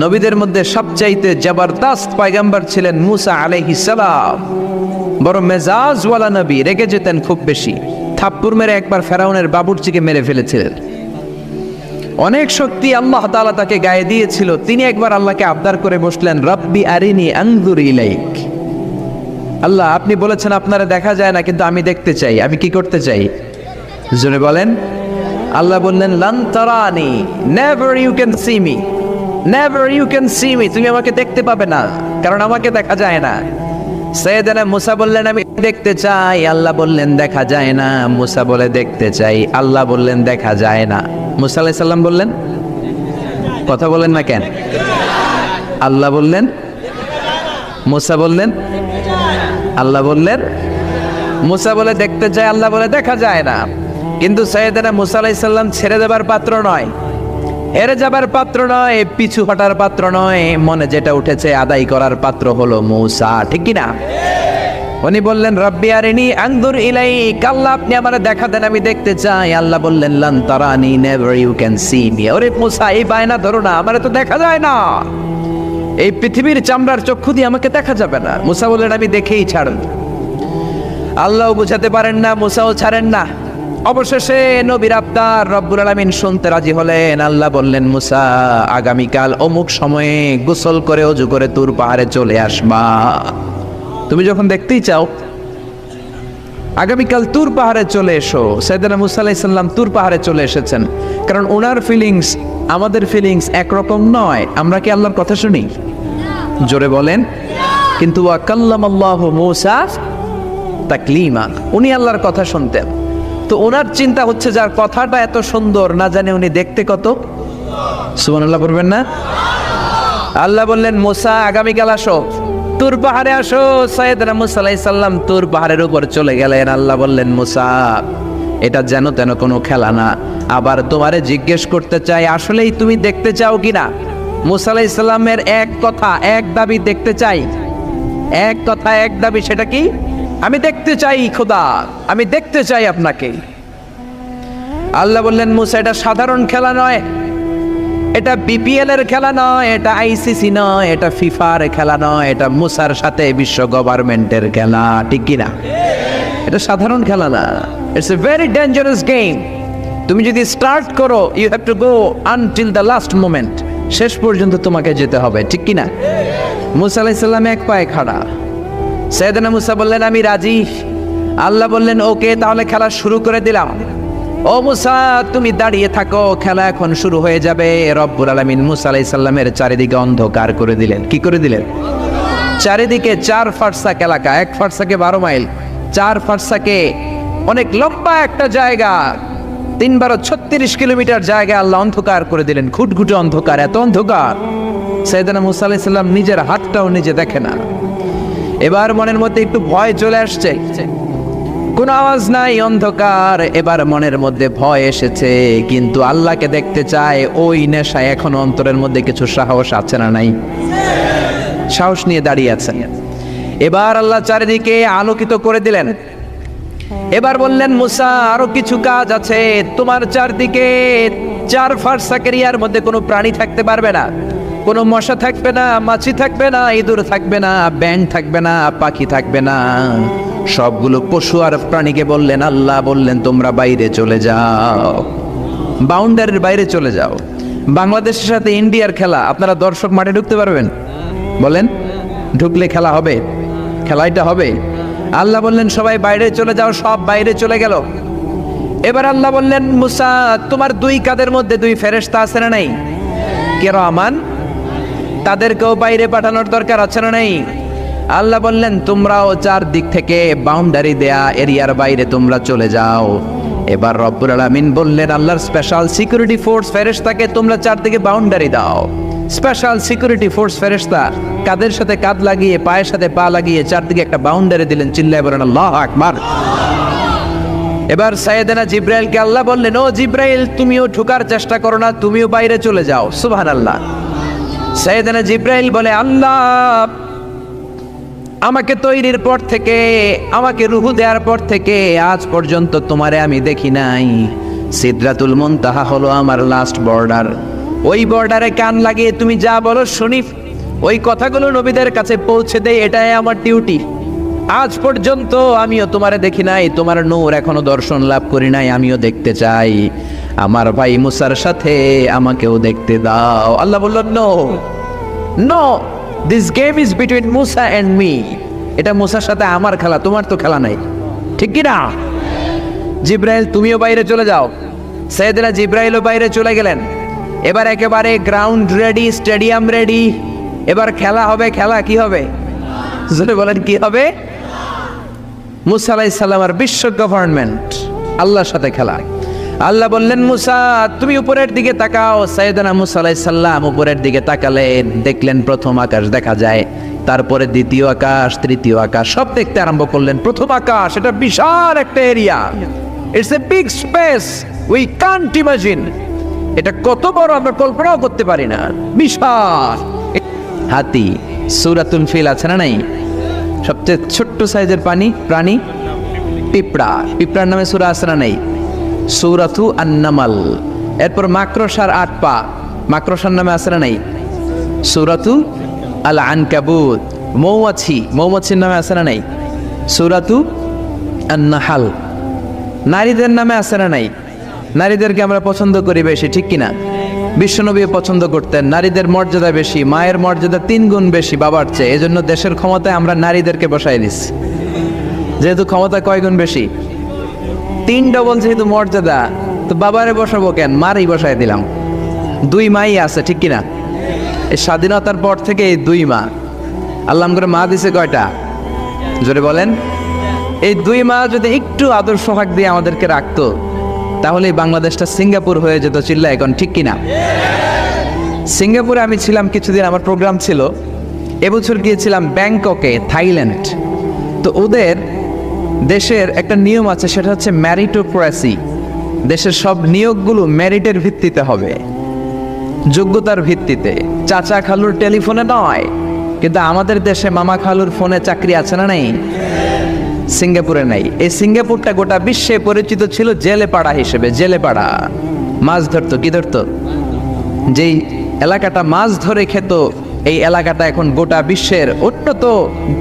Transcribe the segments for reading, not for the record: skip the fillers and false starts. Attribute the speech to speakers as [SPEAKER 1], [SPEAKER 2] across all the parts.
[SPEAKER 1] নবীদের মধ্যে সবচাইতে জবরদস্ত পয়গম্বর ছিলেন মুসা আলাইহিস সালাম। বড় মেজাজওয়ালা নবী, রেগে যেতেন খুব বেশি। থাপ্পড় মেরে একবার ফেরাউনের বাবুর্চিকে মেরে ফেলেছিলেন। অনেক শক্তি আল্লাহ তাআলা তাকে গায়ে দিয়েছিল। তিনি একবার আল্লাহকে আবদার করে বসলেন, রব্বি আরিনি আনজুর ইলাইক। আল্লাহ, আপনি বলেছেন আপনারা দেখা যায় না, কিন্তু আমি দেখতে চাই। আমি কি করতে চাই? জোরে বলেন। আল্লাহ বললেন, লান তারানি, never you can see me, never you can see me. তুমি আমাকে দেখতে পাবে না, কারণ আমাকে দেখা যায় না। সাইয়েদনা মুসা বললেন, আমি দেখতে চাই। আল্লাহ বললেন, দেখা যায় না। মুসা বলে, দেখতে চাই। আল্লাহ বললেন, দেখা যায় না। মুসা আলাইহিস সালাম বললেন, কথা বলেন না কেন? আল্লাহ বললেন, মুসা বললেন, আল্লাহ বললেন। মুসা বলে দেখতে চাই, আল্লাহ বলে দেখা যায় না। কিন্তু সাইয়েদনা মুসা আলাইহিস সালাম ছেড়ে দেবার পাত্র নয়, হেরে যাবার পাত্র নয়, পিছু হটার পাত্র নয়। মনে যেটা উঠেছে আদায় করার পাত্র হলো মুসা, ঠিক কি না? উনি বললেন, রব্বি আরিনি আনজুর ইলাইক। আল্লাহ, আপনি আমারে দেখা দেন, আমি দেখতে চাই। আল্লাহ বললেন, লান তারানি, never you can see me. ওরে মুসা, এই বায়না ধরো না, আমারে তো দেখা যায় না। এই পৃথিবীর চামড়ার চক্ষু দিয়ে আমাকে দেখা যাবে না। মুসা বললেন, আমি দেখেই ছাড়ব। আল্লাহও বুঝাতে পারেন না, মুসাও ছাড়েন না। অবশেষে নবীর আবদার রব্বুল আলামিন শুনতে রাজি হলেন। আল্লাহ বললেন, মুসা, আগামীকাল অমুক সময়ে গোসল করে ওযু করে তুর পাহাড়ে চলে আসবা। তুমি যখন দেখতেই চাও, আগামীকাল তুর পাহাড়ে চলে এসো। সাইয়েদনা মুসা আলাইহিস সালাম তুর পাহাড়ে চলে এসেছেন, কারণ ওনার ফিলিংস আমাদের ফিলিংস একরকম নয়। আমরা কি আল্লাহর কথা শুনি? জোরে বলেন। কিন্তু ওয়া কাল্লামাল্লাহু মুসা তাকলিমা, উনি আল্লাহর কথা শুনতেন। তো ওনার চিন্তা হচ্ছে, যার কথাটা এত সুন্দর, না জানে উনি দেখতে কত। সুবহানাল্লাহ বলবেন না? আল্লাহ বললেন, মুসা, আগামীকাল আসো, তুর পাহাড়ে আসো। সাইয়েদনা মুসা আলাইহিস সালাম তুর পাহাড়ের উপর চলে গেলেন। আল্লাহ বললেন, মুসা, এটা যেন তেন কোনো খেলা না। আবার তোমারে জিজ্ঞেস করতে চাই, আসলেই তুমি দেখতে চাও কিনা? মুসা আলাইহিস সালামের এক কথা এক দাবি, দেখতে চাই। এক কথা এক দাবি, সেটা কি? আমি দেখতে চাই খোদা, আমি দেখতে চাই আপনাকে। আল্লাহ বললেন, মুসা, এটা সাধারণ খেলা নয়, এটা বিপিএল এর খেলা নয়, এটা আইসিসি নয়, এটা ফিফার খেলা নয়, এটা মুসার সাথে বিশ্ব গভর্নমেন্টের খেলা, ঠিক কিনা? এটা সাধারণ খেলা না, it's a very dangerous game. তুমি যদি স্টার্ট করো, you have to go until the last moment. শেষ পর্যন্ত তোমাকে যেতে হবে, ঠিক কিনা? মুসা আলাইহিস সালাম এক পায়ে খাড়া। সাইয়েদনা মুসা বললেন, আমি রাজি। আল্লাহ বললেন, ওকে, তাহলে খেলা শুরু করে দিলাম। ও মুসা, তুমি দাঁড়িয়ে থাকো, খেলা এখন শুরু হয়ে যাবে। রব্বুল আলামিন মুসা আলাইহিস সালামের চারিদিকে অন্ধকার করে দিলেন। কি করে দিলেন? চারিদিকে 4 ফারসাক এলাকা, 1 ফারসাকে 12 মাইল, 4 ফারসাকে অনেক লম্বা একটা জায়গা, 3 × 36 কিলোমিটার জায়গা আল্লাহ অন্ধকার করে দিলেন। ঘুটঘুটে অন্ধকার, এত অন্ধকার সাইয়েদনা মুসা আলাইহিস সালাম নিজের হাতটাও নিজে দেখে না। এবার মনের মধ্যে একটু ভয় চলে আসছে, কোনো আওয়াজ নাই, অন্ধকার। এবার মনের মধ্যে ভয় এসেছে, কিন্তু আল্লাহকে দেখতে চায়। ওই নেশায় এখন অন্তরের মধ্যে কিছু সাহস আছে না নাই? সাহস নিয়ে দাঁড়িয়ে আছেন। এবার আল্লাহ চারিদিকে আলোকিত করে দিলেন। এবার বললেন, মুসা, আরো কিছু কাজ আছে। তোমার চারদিকে 4 ফারসাক এরিয়ার মধ্যে কোনো প্রাণী থাকতে পারবে না, কোনো মশা থাকবে না, মাছি থাকবে না, ইঁদুর থাকবে না, ব্যাঙ থাকবে না, পাখি থাকবে না। সবগুলো পশু আর প্রাণীকে বললেন, আল্লাহ বললেন, তোমরা বাইরে চলে যাও, বাউন্ডারির বাইরে চলে যাও। বাংলাদেশের সাথে ইন্ডিয়ার খেলা, আপনারা দর্শক মাঠে ঢুকতে পারবেন? বলেন, ঢুকলে খেলা হবে? খেলাটা হবে। আল্লাহ বললেন, সবাই বাইরে চলে যাও। সব বাইরে চলে গেল। এবার আল্লাহ বললেন, মুসা, তোমার 2 কাঁধের মধ্যে 2 ফেরেশতা আছে না নাই? কিরামান, তাদেরকেও বাইরে পাঠানোর দরকার আছে না নাই? আল্লাহ বললেন, তোমরাও 4 দিক থেকে বাউন্ডারি দেয়া এরিয়ার বাইরে তোমরা চলে যাও। এবার রব্বুল আলামিন বললেন, আল্লাহর স্পেশাল সিকিউরিটি ফোর্স ফেরেশতাকে তোমরা 4 দিকে বাউন্ডারি দাও। স্পেশাল সিকিউরিটি ফোর্স ফেরেশতা কাদের সাথে কাঁধ লাগিয়ে, পায়ের সাথে পা লাগিয়ে 4 দিকে একটা বাউন্ডারি দিলেন। চিল্লায়ে বলেন, আল্লাহু আকবার। এবার সাইয়েদনা জিব্রাইলকে আল্লাহ বললেন, ও জিব্রাইল, তুমিও ঢোকার চেষ্টা করো না, তুমিও বাইরে চলে যাও। সুবহানাল্লাহ। সাইয়েদনা জিব্রাইল বলে, আল্লাহ, আমাকে তৈরির পর থেকে, আমাকে রূহ দেওয়ার পর থেকে আজ পর্যন্ত তোমারে আমি দেখি নাই। সিদরাতুল মুনতাহা হলো আমার লাস্ট বর্ডার। ওই বর্ডারে কান লাগিয়ে তুমি যা বলো শুনি, ওই কথাগুলো নবীদের কাছে পৌঁছে দেয়, এটাই আমার ডিউটি। আজ পর্যন্ত আমিও তোমারে দেখি নাই, তোমার নূর এখনো দর্শন লাভ করি নাই, আমিও দেখতে চাই। আমার ভাই মুসার সাথে আমাকেও দেখতে দাও। আল্লাহ বললেন no no, this game is between Musa and me. এটা মুসার সাথে আমার খেলা, তোমার তো খেলা নাই, ঠিক কি না? জিব্রাইল তুমিও বাইরে চলে যাও। সাইয়েদনা জিব্রাইলও বাইরে চলে গেলেন। এবার একেবারে গ্রাউন্ড রেডি, স্টেডিয়াম রেডি। এবার খেলা হবে। খেলা কি হবে? জোরে বলেন কি হবে? মুসা আলাইহিস সালামের বিশ্ব গভর্নমেন্ট, আল্লাহর সাথে খেলা। আল্লাহ বললেন মুসা তুমি উপরের দিকে তাকাও। সাইয়েদনা মুসা আলাইহিস সালাম উপরের দিকে তাকালেন, দেখলেন প্রথম আকাশ দেখা যায়, তারপরে দ্বিতীয় আকাশ, তৃতীয় আকাশ, সব দেখতে আরম্ভ করলেন। প্রথম আকাশ, এটা বিশাল একটা area, it's a big space, we can't imagine. এটা কত বড় আমরা কল্পনাও করতে পারি না, বিশাল। হাতি, সূরাতুল ফিল আছে না নাই? সবচেয়ে ছোট্ট সাইজের প্রাণী পিঁপড়া, পিঁপড়ার নামে সূরা আছে না নাই? সূরাতু আন-নামাল। এরপর মাকড়সার 8 পা, মাকড়সার নামে আছে না নাই? সূরাতু আল-আনকাবুত। মৌমাছি, মৌমাছির নামে আছে না নাই? সূরাতু আন-নাহাল। নারীদের নামে আছে না নাই? নারীদেরকে আমরা পছন্দ করি বেশি, ঠিক কিনা? বিশ্বনবী পছন্দ করতেন, নারীদের মর্যাদা বেশি, মায়ের মর্যাদা 3 গুণ বেশি বাবার চেয়ে। এজন্য দেশের ক্ষমতায় আমরা নারীদেরকে বসাই দিচ্ছি। যেহেতু ক্ষমতা কয় গুণ বেশি, 3 ডবল যেহেতু মর্যাদা, তো বাবারে বসাবো কেন, মারই বসাই দিলাম। 2 মাই আছে, ঠিক কিনা? এই স্বাধীনতার পর থেকে এই 2 মা। আল্লাহ করে মা দিছে কয়টা? জোরে বলেন। এই 2 মা যদি একটু আদর সোহাগ দিয়ে আমাদেরকে রাখতো, তাহলে বাংলাদেশটা সিঙ্গাপুর হয়ে যেত। চিল্লা এখন, ঠিক কিনা? সিঙ্গাপুরে আমি ছিলাম কিছুদিন, আমার প্রোগ্রাম ছিল। এবছর গিয়েছিলাম ব্যাংককে, থাইল্যান্ড। তো ওদের দেশের একটা নিয়ম আছে, সেটা হচ্ছে ম্যারিটোক্রেসি। দেশের সব নিয়োগগুলো মেরিটের ভিত্তিতে হবে, যোগ্যতার ভিত্তিতে। চাচা খালুর টেলিফোনে নয়। কিন্তু আমাদের দেশে মামা খালুর ফোনে চাকরি আছে না নাই? সিঙ্গাপুরে নাই। এই সিঙ্গাপুরটা গোটা বিশ্বে পরিচিত ছিল জেলেপাড়া হিসেবে। জেলেপাড়া মাছ ধরতো, কি ধরতো? যেই এলাকাটা মাছ ধরে খেত, এই এলাকাটা এখন গোটা বিশ্বের উন্নত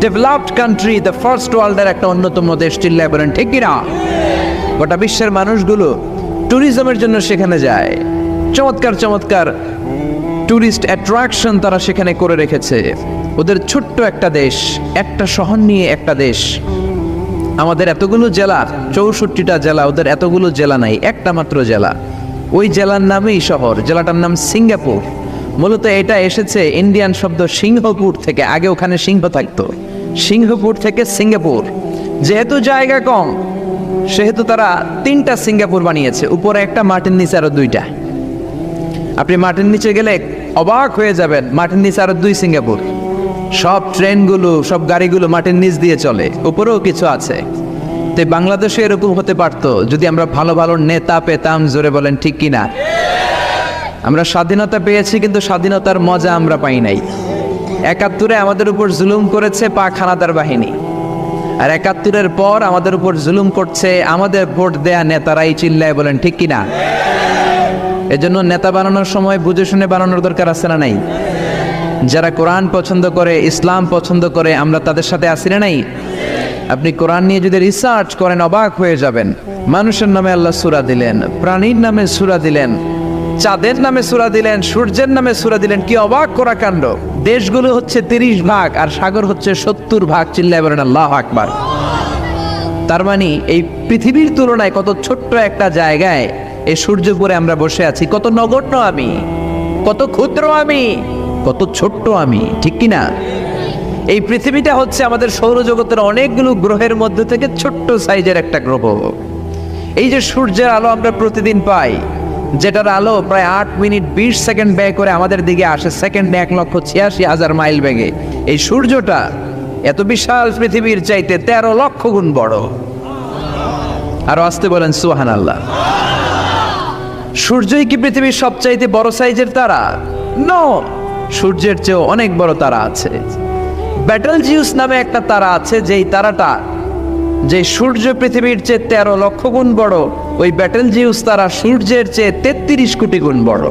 [SPEAKER 1] ডেভেলপড কান্ট্রি, দ্য ফার্স্ট ওয়ার্ল্ডের একটা অন্যতম দেশ। চিল্লায় বলেন ঠিক কিনা? গোটা বিশ্বের মানুষগুলো ট্যুরিজমের জন্য সেখানে যায়। চমৎকার চমৎকার ট্যুরিস্ট অ্যাট্রাকশন তারা সেখানে করে রেখেছে। ওদের ছোট্ট একটা দেশ, একটা শহর নিয়ে একটা দেশ। আমাদের এতগুলো জেলা, 64টা জেলা, ওদের এতগুলো জেলা নাই, একটা মাত্র জেলা। ওই জেলার নামেই শহর, জেলাটার নাম সিঙ্গাপুর। মূলত এটা এসেছে ইন্ডিয়ান শব্দ সিংহপুর থেকে। আগে ওখানে সিংহ থাকতো, সিংহপুর থেকে সিঙ্গাপুর। যেহেতু জায়গা কম, সেহেতু তারা 3টা সিঙ্গাপুর বানিয়েছে, উপরে একটা, মাটির নিচে আরো 2টা। আপনি মাটির নিচে গেলে অবাক হয়ে যাবেন, মাটির নিচে আরো 2 সিঙ্গাপুর। সব ট্রেনগুলো, সব গাড়িগুলো মাটির নিচ দিয়ে চলে, উপরেও কিছু আছে। তো বাংলাদেশে এরকম হতে পারতো যদি আমরা ভালো ভালো নেতা পেতাম। জোরে বলেন ঠিক কিনা? আমরা স্বাধীনতা পেয়েছি, কিন্তু স্বাধীনতার মজা আমরা পাই নাই। 71-এ আমাদের উপর জুলুম করেছে পাক হানাদার বাহিনী, আর 71-এর পর আমাদের উপর জুলুম করছে আমাদের ভোট দেয়া নেতারাই। চিল্লায় বলেন ঠিক কিনা? এজন্য নেতা বানানোর সময় বুঝে শুনে বানানোর দরকার আছে না নাই? যারা কোরআন পছন্দ করে, ইসলাম পছন্দ করে, আমরা তাদের সাথে আসি না নাই? আপনি কোরআন নিয়ে যদি রিসার্চ করেন অবাক হয়ে যাবেন। মানুষের নামে আল্লাহ সূরা দিলেন, প্রাণীর নামে সূরা দিলেন, চাঁদের নামে সূরা দিলেন, সূর্যের নামে সূরা দিলেন। কি অবাক করা কাণ্ড! দেশগুলো হচ্ছে 30 ভাগ আর সাগর হচ্ছে 70 ভাগ। চিল্লায় বলেন আল্লাহু আকবার। তার মানে এই পৃথিবীর তুলনায় কত ছোট্ট একটা জায়গায় এই সূর্যপুরে আমরা বসে আছি। কত নগণ্য আমি, কত ক্ষুদ্র আমি, কত ছোট্ট আমি, ঠিক কিনা? এই পৃথিবীটা হচ্ছে আমাদের সৌরজগতের অনেকগুলো গ্রহের মধ্যে থেকে ছোট্ট সাইজের একটা গ্রহ। এই যে সূর্যের আলো আমরা প্রতিদিন পাই, যেটার আলো প্রায় 8 মিনিট 20 সেকেন্ড ব্যয় করে আমাদের দিকে আসে, সেকেন্ডে 1,86,000 মাইল বেগে। এই সূর্যটা এত বিশাল পৃথিবীর চাইতে 13 লক্ষ গুণ বড়। আরো আসতে বলেন সুবহানাল্লাহ। সূর্যই কি পৃথিবীর সবচাইতে বড় সাইজের তারা? নো, সূর্যের চেয়েও অনেক বড় তারা আছে। ব্যাটেলজিউস নামে একটা তারা আছে, যেই তারাটা, যে সূর্য পৃথিবীর চেয়ে 13 লক্ষ গুণ বড়, ওই ব্যাটেলজিউস তারা সূর্যের চেয়ে 33 কোটি গুণ বড়।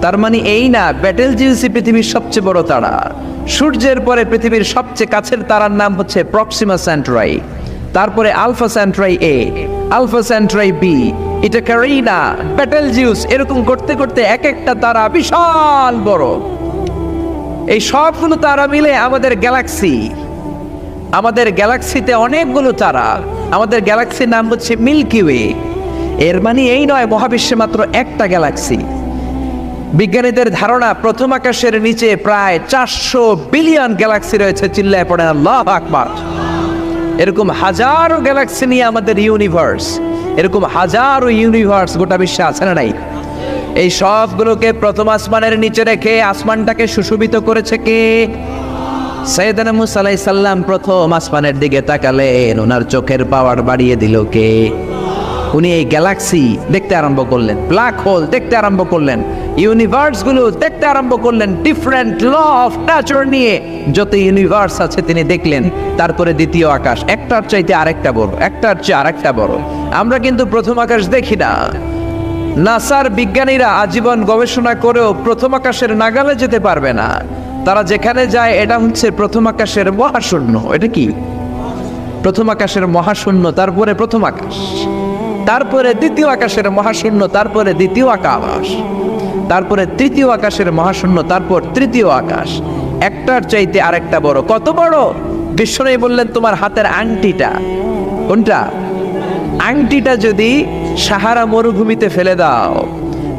[SPEAKER 1] তার মানে এই না ব্যাটেল জিউসি পৃথিবীর সবচেয়ে বড় তারা। সূর্যের পরে পৃথিবীর সবচেয়ে কাছের তারার নাম হচ্ছে প্রক্সিমা সেন্টরাই, তারপরে আলফা সেন্টরাই এ, আলফা সেন্টরাই বি, এটা ক্যারিনা, ব্যাটেল জিউস, এরকম করতে করতে এক একটা তারা বিশাল বড়। এই সবগুলো তারা মিলে আমাদের গ্যালাক্সি। আমাদের গ্যালাক্সিতে অনেকগুলো তারা। আমাদের গ্যালাক্সির নাম হচ্ছে মিল্কি ওয়ে। এর মানে এই নয় মহাবিশ্বে মাত্র একটা গ্যালাক্সি। বিজ্ঞানীদের ধারণা প্রথম আকাশের নিচে প্রায় 400 বিলিয়ন গ্যালাক্সি রয়েছে। চিল্লায় পড়ে আল্লাহু আকবার। এরকম হাজারো গ্যালাক্সি নিয়ে আমাদের ইউনিভার্স, এরকম হাজারো ইউনিভার্স গোটা বিশ্বে আছে না নাই? এই সবগুলোকে প্রথম আসমানের নিচে রেখে আসমানটাকে সুশোভিত করেছে কে? সাইয়েদনা মুসা আলাইহিস সালাম প্রথম আসমানের দিকে তাকালেন, ওনার চোখের পাওয়ার বাড়িয়ে দিল কে? উনি এই গ্যালাক্সি দেখতে আরম্ভ করলেন, ব্ল্যাক হোল দেখতে আরম্ভ করলেন, ইউনিভার্স গুলো দেখতে আরম্ভ করলেন, ডিফারেন্ট ল অফ নেচার নিয়ে যত ইউনিভার্স আছে তিনি দেখলেন। তারপরে দ্বিতীয় আকাশ, একটার চাইতে আরেকটা বড়, একটার চেয়ে আরেকটা বড়। আমরা কিন্তু প্রথম আকাশ দেখি না। নাসার বিজ্ঞানীরা আজীবন গবেষণা করেও প্রথম আকাশের নাগালে যেতে পারবে না। তারা যেখানে যায় এটা হচ্ছে প্রথম আকাশের মহাশূন্য। এটা কি? প্রথম আকাশের মহাশূন্য, তারপরে প্রথম আকাশ, তারপরে দ্বিতীয় আকাশের মহাশূন্য, তারপরে দ্বিতীয় আকাশ, তারপরে তৃতীয় আকাশের মহাশূন্য, তারপর তৃতীয় আকাশ। একটার চাইতে আরেকটা বড়। কত বড়? বিশ্বনবী বললেন তোমার হাতের আংটিটা, কোনটা? আংটিটা যদি সাহারা মরুভূমিতে ফেলে দাও,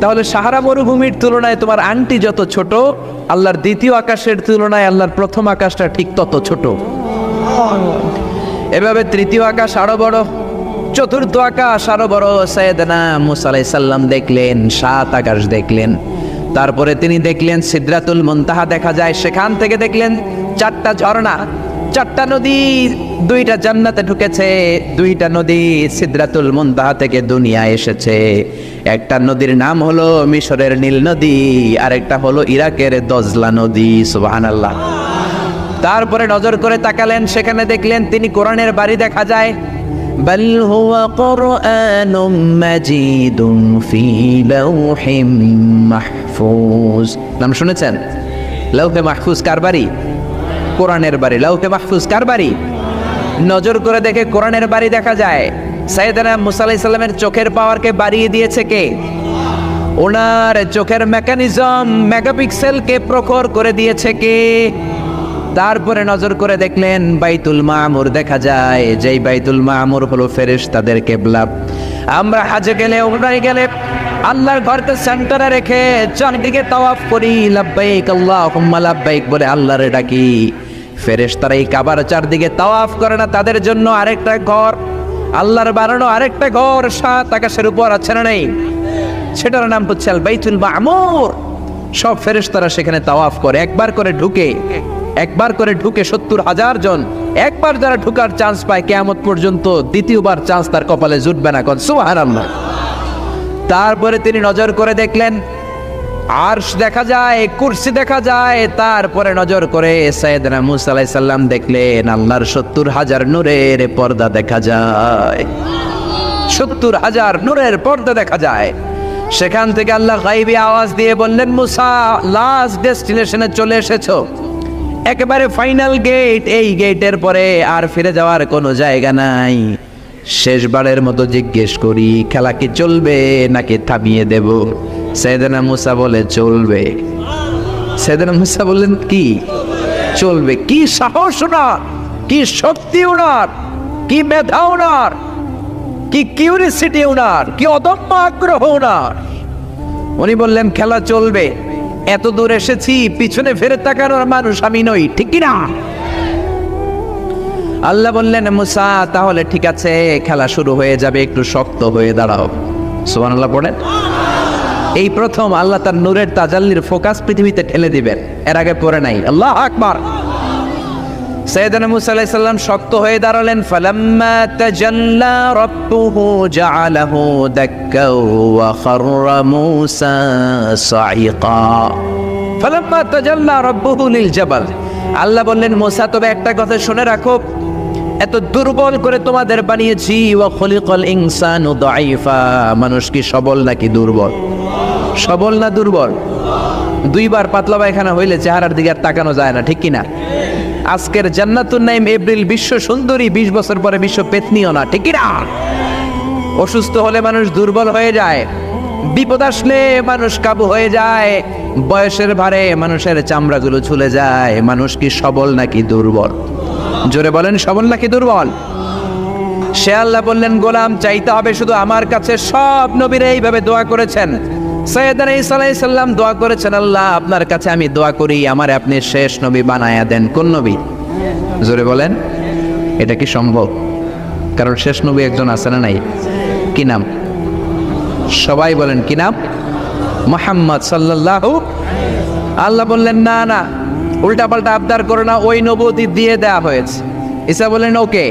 [SPEAKER 1] তাহলে সাহারা মরুভূমির তুলনায় তোমার আংটি যত ছোট, আল্লাহর দ্বিতীয় আকাশের তুলনায় আল্লাহর প্রথম আকাশটা ঠিক তত ছোট। এভাবে তৃতীয় আকাশ আরো বড়, চতুর্থ আকাশ আরো বড়। সাইয়েদনা মুসা আলাইহিস সালাম দেখলেন 7 আকাশ দেখলেন। তারপরে তিনি দেখলেন সিদরাতুল মুনতাহা দেখা যায়, সেখান থেকে দেখলেন 4টা ঝর্ণা, 4টা নদী, 2টা জান্নাতে ঢুকেছে, 2টা নদী সিদরাতুল মুনতাহা থেকে দুনিয়ায় এসেছে। একটা নদীর নাম হলো মিশরের নীল নদী, আরেকটা হলো ইরাকের দজলা নদী। সুবহানাল্লাহ। তারপরে নজর করে তাকালেন, সেখানে দেখলেন তিনি কোরআনের বাড়ি দেখা যায়। বাল হুয়া কুরআনুম মাজিদুন ফি লাওহিম মাহফুজ। নাম শুনেছেন? লাওহে মাহফুজ কার বাড়ি? কোরআনের বাড়ি। লাওহে মাহফুজ কার বাড়ি? নজর করে দেখে কোরআনের বাড়ি দেখা যায়। সাইয়েদনা মুসা আলাইহিস সালামের চোখের পাওয়ারকে বাড়িয়ে দিয়েছে কে? ওনার চোখের মেকানিজম, মেগাপিক্সেলকে প্রখর করে দিয়েছে কে? তারপরে নজর করে দেখলেন বাইতুল মামুর দেখা যায়, যেই বাইতুল মামুর হলো ফেরেশতাদের কিবলা। আমরা হাজে গেলে, উমরায় গেলে আল্লাহর ঘরকে সেন্টারে রেখে চারদিকে তাওয়াফ করি, লাব্বাইক আল্লাহুম্মা লাব্বাইক বলে আল্লাহরে ডাকি। ফেরেশতারা এই কাবার চারদিকে তাওয়াফ করে না, তাদের জন্য আরেকটা ঘর, আল্লাহর বানানো আরেকটা ঘর 7 আকাশের উপর আছে না নেই? সেটার নাম হচ্ছে আল বাইতুল মামুর। সব ফেরেশতারা সেখানে তাওয়াফ করে, একবার করে ঢুকে 70,000 জন। একবার যারা ঢুকার চান্স পায় কিয়ামত পর্যন্ত দ্বিতীয়বার চান্স তার কপালে জুটবে না। সুবহানাল্লাহ। তারপরে তিনি নজর করে দেখলেন আরশ দেখা যায়, কুরসি দেখা যায়। তারপরে নজর করে সাইয়েদনা মুসা আলাইহিস সালাম দেখলেন আল্লাহর 70,000 নূরের পর্দা দেখা যায়। 70,000 নূরের পর্দা দেখা যায়। সেখান থেকে আল্লাহ গায়বী আওয়াজ দিয়ে বললেন, মুসা লাস্ট ডেস্টিনেশনে চলে এসেছো, একেবারে ফাইনাল গেট। এই গেটের পরে আর ফিরে যাওয়ার কোনো জায়গা নাই। শেষবারের মতো জিজ্ঞেস করি, খেলা কি চলবে নাকি থামিয়ে দেব? সাইয়েদনা মুসা বলে চলবে। সাইয়েদনা মুসা বললেন কি চলবে? কি সাহস ওনার, কি শক্তি ওনার, কি মেধা ওনার, কি কিউরিসিটি ওনার, কি অদম্য আগ্রহ ওনার। উনি বললেন খেলা চলবে। এত দূর এসেছি, পিছনে ফেরত তাকানোর মানুষ আমি নই, ঠিক কি না? আল্লাহ বললেন মুসা তাহলে ঠিক আছে, খেলা শুরু হয়ে যাবে, একটু শক্ত হয়ে দাঁড়াও। সুবহানাল্লাহ পড়েন। এই প্রথম আল্লাহ তার নূরের তাজাল্লির ফোকাস পৃথিবীতে ঠেলে দিবেন, এর আগে পড়ে নাই। আল্লাহু আকবার। সাইয়েদনা মুসা আলাইহিস সালাম শক্ত হয়ে দাঁড়ালেন। ফালাম্মা তাজাল্লা রাব্বুহু জাআলাহু দাক্কা ওয়া খাররা মুসা সাইকা। ফালাম্মা তাজাল্লা রাব্বুহু লিল জাবাল। আল্লাহ বললেন মুসা তবে একটা কথা শুনে রাখো, এত দুর্বল করে তোমাদের বানিয়েছি। ওয়া খুলিকাল ইনসানু দাঈফা। মানুষ কি সবল নাকি দুর্বল? সবল না দুর্বল? দুইবার পাতলা পায়খানা হইলে চেহারার দিকে আর তাকানো যায় না, ঠিক কিনা? আজকের জান্নাতুন নাইম এপ্রিল বিশ্ব সুন্দরী, 20 বছর পরে বিশ্ব পেতনিও না, ঠিক কিনা? অসুস্থ হলে মানুষ দুর্বল হয়ে যায়, বিপদ আসলে মানুষ কাবু হয়ে যায়, বয়সের ভারে মানুষের চামড়াগুলো ঝুলে যায়। মানুষ কি সবল নাকি দুর্বল? জোরে বলেন, সবল নাকি দুর্বল? সে আল্লাহ বললেন, গোলাম চাইতে হবে শুধু আমার কাছে। সব নবীরা এইভাবে দোয়া করেছেন। সাইয়েদনা ঈসা আলাইহিস সালাম দোয়া করেছেন, আল্লাহ আপনার কাছে আমি দোয়া করি আমারে আপনি শেষ নবী বানায়া দেন। কোন নবী? জোরে বলেন, এটা কি সম্ভব? কারণ শেষ নবী একজন আছে না নাই? কি নাম? সবাই বলেন কি নাম? মুহাম্মদ সাল্লাল্লাহু। আল্লাহ বললেন, না না, উল্টা পাল্টা আবদার করো না, ওই নবুয়তি দিয়ে দেয়া হয়েছে। ঈসা বললেন, ওকে,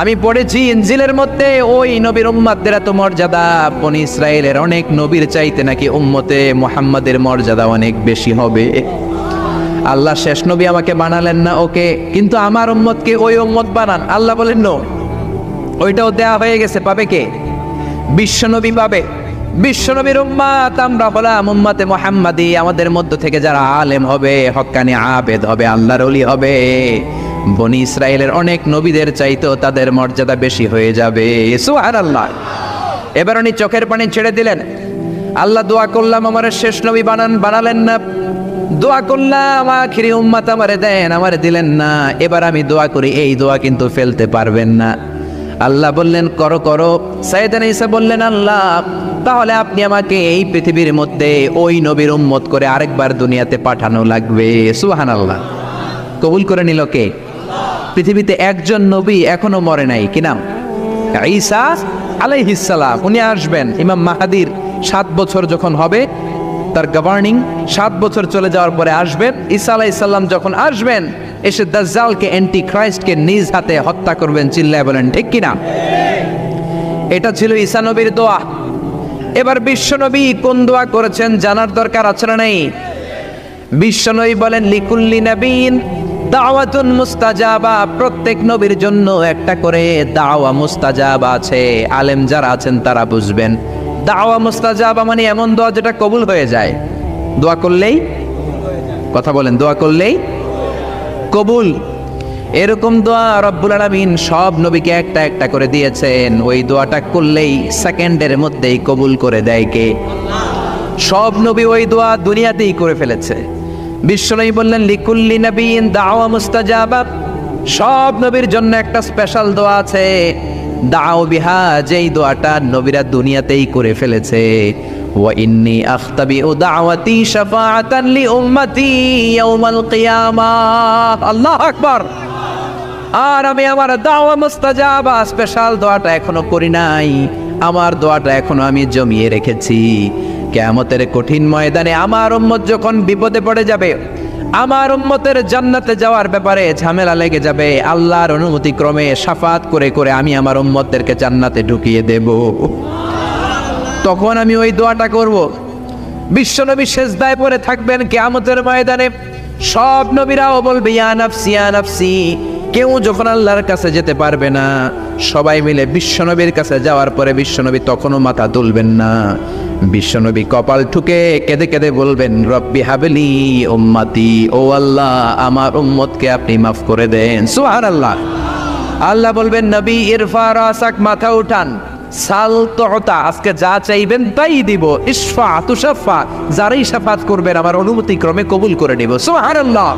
[SPEAKER 1] আমি পড়েছি ইনজিলের মধ্যে ওই নবীর উম্মতদের এত মর্যাদা, বনি ইসরায়েলের অনেক নবীর চাইতে নাকি উম্মতে মুহাম্মাদের মর্যাদা অনেক বেশি হবে। আল্লাহ শেষ নবী আমাকে বানালেন না, ওকে, কিন্তু আমার উম্মতকে ওই উম্মত বানান। আল্লাহ বলেন, নো, ওইটাও দেয়া হয়ে গেছে, পাবে কে? বিশ্বনবী পাবে। বিশ্বনবীর উম্মত আমরা হলাম উম্মতে মুহাম্মাদি। আমাদের মধ্য থেকে যারা আলেম হবে, হক্কানি আবেদ হবে, আল্লাহর ওলি হবে, বনি ইসরায়েলের অনেক নবীদের চাইতেও তাদের মর্যাদা বেশি হয়ে যাবে। সুবহানাল্লাহ। এবার উনি চোখের পানি ছেড়ে দিলেন। আল্লাহ দোয়া করলাম আমার শেষ নবী বানান, বানালেন না। দোয়া করলাম আখিরি উম্মত আমারে দেন, আমারে দিলেন না। এবার আমি দোয়া করি, এই দোয়া কিন্তু ফেলতে পারবেন না। আল্লাহ বললেন, করো করো। সাইয়েদনা ঈসা বললেন, আল্লাহ তাহলে আপনি আমাকে এই পৃথিবীর মধ্যে ওই নবীর উম্মত করে আরেকবার দুনিয়াতে পাঠানো লাগবে। সুবহানাল্লাহ। কবুল করে নিল কে? পৃথিবীতে একজন নবী এখনো মরে নাই, কি নাম? ঈসা আলাইহিস সালাম। উনি আসবেন ইমাম মাহাদির 7 বছর যখন হবে, তার গভর্নিং 7 বছর চলে যাওয়ার পরে আসবেন। ঈসা আলাইহিস সালাম যখন আসবেন, এসে দাজ্জালকে, অ্যান্টি খ্রাইস্টকে নিজ হাতে হত্যা করবেন। চিল্লায় বলেন ঠিক কিনা? এটা ছিল ঈসা নবীর দোয়া। এবার বিশ্বনবী কোন দোয়া করেছেন জানার দরকার আছে না নেই? বিশ্বনবী বলেন, লিকুল্লি নবীন দাওয়াতুন মুস্তাজাবা। প্রত্যেক নবীর জন্য একটা করে দাওয়া মুস্তাজাবা আছে। আলেম যারা আছেন তারা বুঝবেন, দাওয়া মুস্তাজাবা মানে এমন দোয়া যেটা কবুল হয়ে যায়। দোয়া করলেই, কথা বলেন, দোয়া করলেই কবুল। এরকম দোয়া রব্বুল আলামিন সব নবীকে একটা একটা করে দিয়েছেন। ওই দোয়াটা করলেই সেকেন্ডের মধ্যেই কবুল করে দেয় কে? সব নবী ওই দোয়া দুনিয়াতেই করে ফেলেছে। বিশ্বনবী বললেন, লিকুল্লি নবীন দাওয়া মুস্তাজাবা। সব নবীর জন্য একটা স্পেশাল দোয়া আছে, দাও বিহা, যেই দোয়াটা নবীরা দুনিয়াতেই করে ফেলেছে। ওয়া ইন্নী আখতাবিউ দাওয়াতি শাফাআতান লি উম্মতি ইয়াউমাল কিয়ামাহ। আল্লাহু আকবার। আর আমি আমার দাওয়া মুস্তাজাবা স্পেশাল দোয়াটা এখনো করি নাই। আমার দোয়াটা এখনো আমি জমিয়ে রেখেছি। কিয়ামতের কঠিন ময়দানে আমার উম্মত যখন বিপদে পড়ে যাবে, আমার উম্মতের জান্নাতে যাওয়ার ব্যাপারে ঝামেলা লেগে যাবে, আল্লাহর অনুমতি ক্রমে শাফাত করে করে আমি আমার উম্মতদেরকে জান্নাতে ঢুকিয়ে দেব। তখন আমি ওই দোয়াটা করব। বিশ্বনবী সেজদায় পড়ে থাকবেন কিয়ামতের ময়দানে। সব নবীরাও বলবে, ইয়া নাফসি ইয়া নাফসি। কেউ যখন আল্লাহর কাছে যেতে পারবে না, সবাই মিলে বিশ্বনবীর কাছে যাওয়ার পরে বিশ্বনবী তখনও মাথা তুলবেন না। বিশ্বনবী কপাল ঠুকে কেঁদে কেঁদে বলবেন, রব্বি হাবলি উম্মতি। ও আল্লাহ, আমার উম্মতকে আপনি মাফ করে দেন। সুবহানাল্লাহ। আল্লাহ বলবেন, নবী ইরফা রাসাক, মাথা উঠান। সাল তুতা, আজকে যা চাইবেন তাই দিব। ইশফা তুশাফা, যারাই শাফাত করবেন আমার অনুমতি ক্রমে কবুল করে নিব। সুবহানাল্লাহ।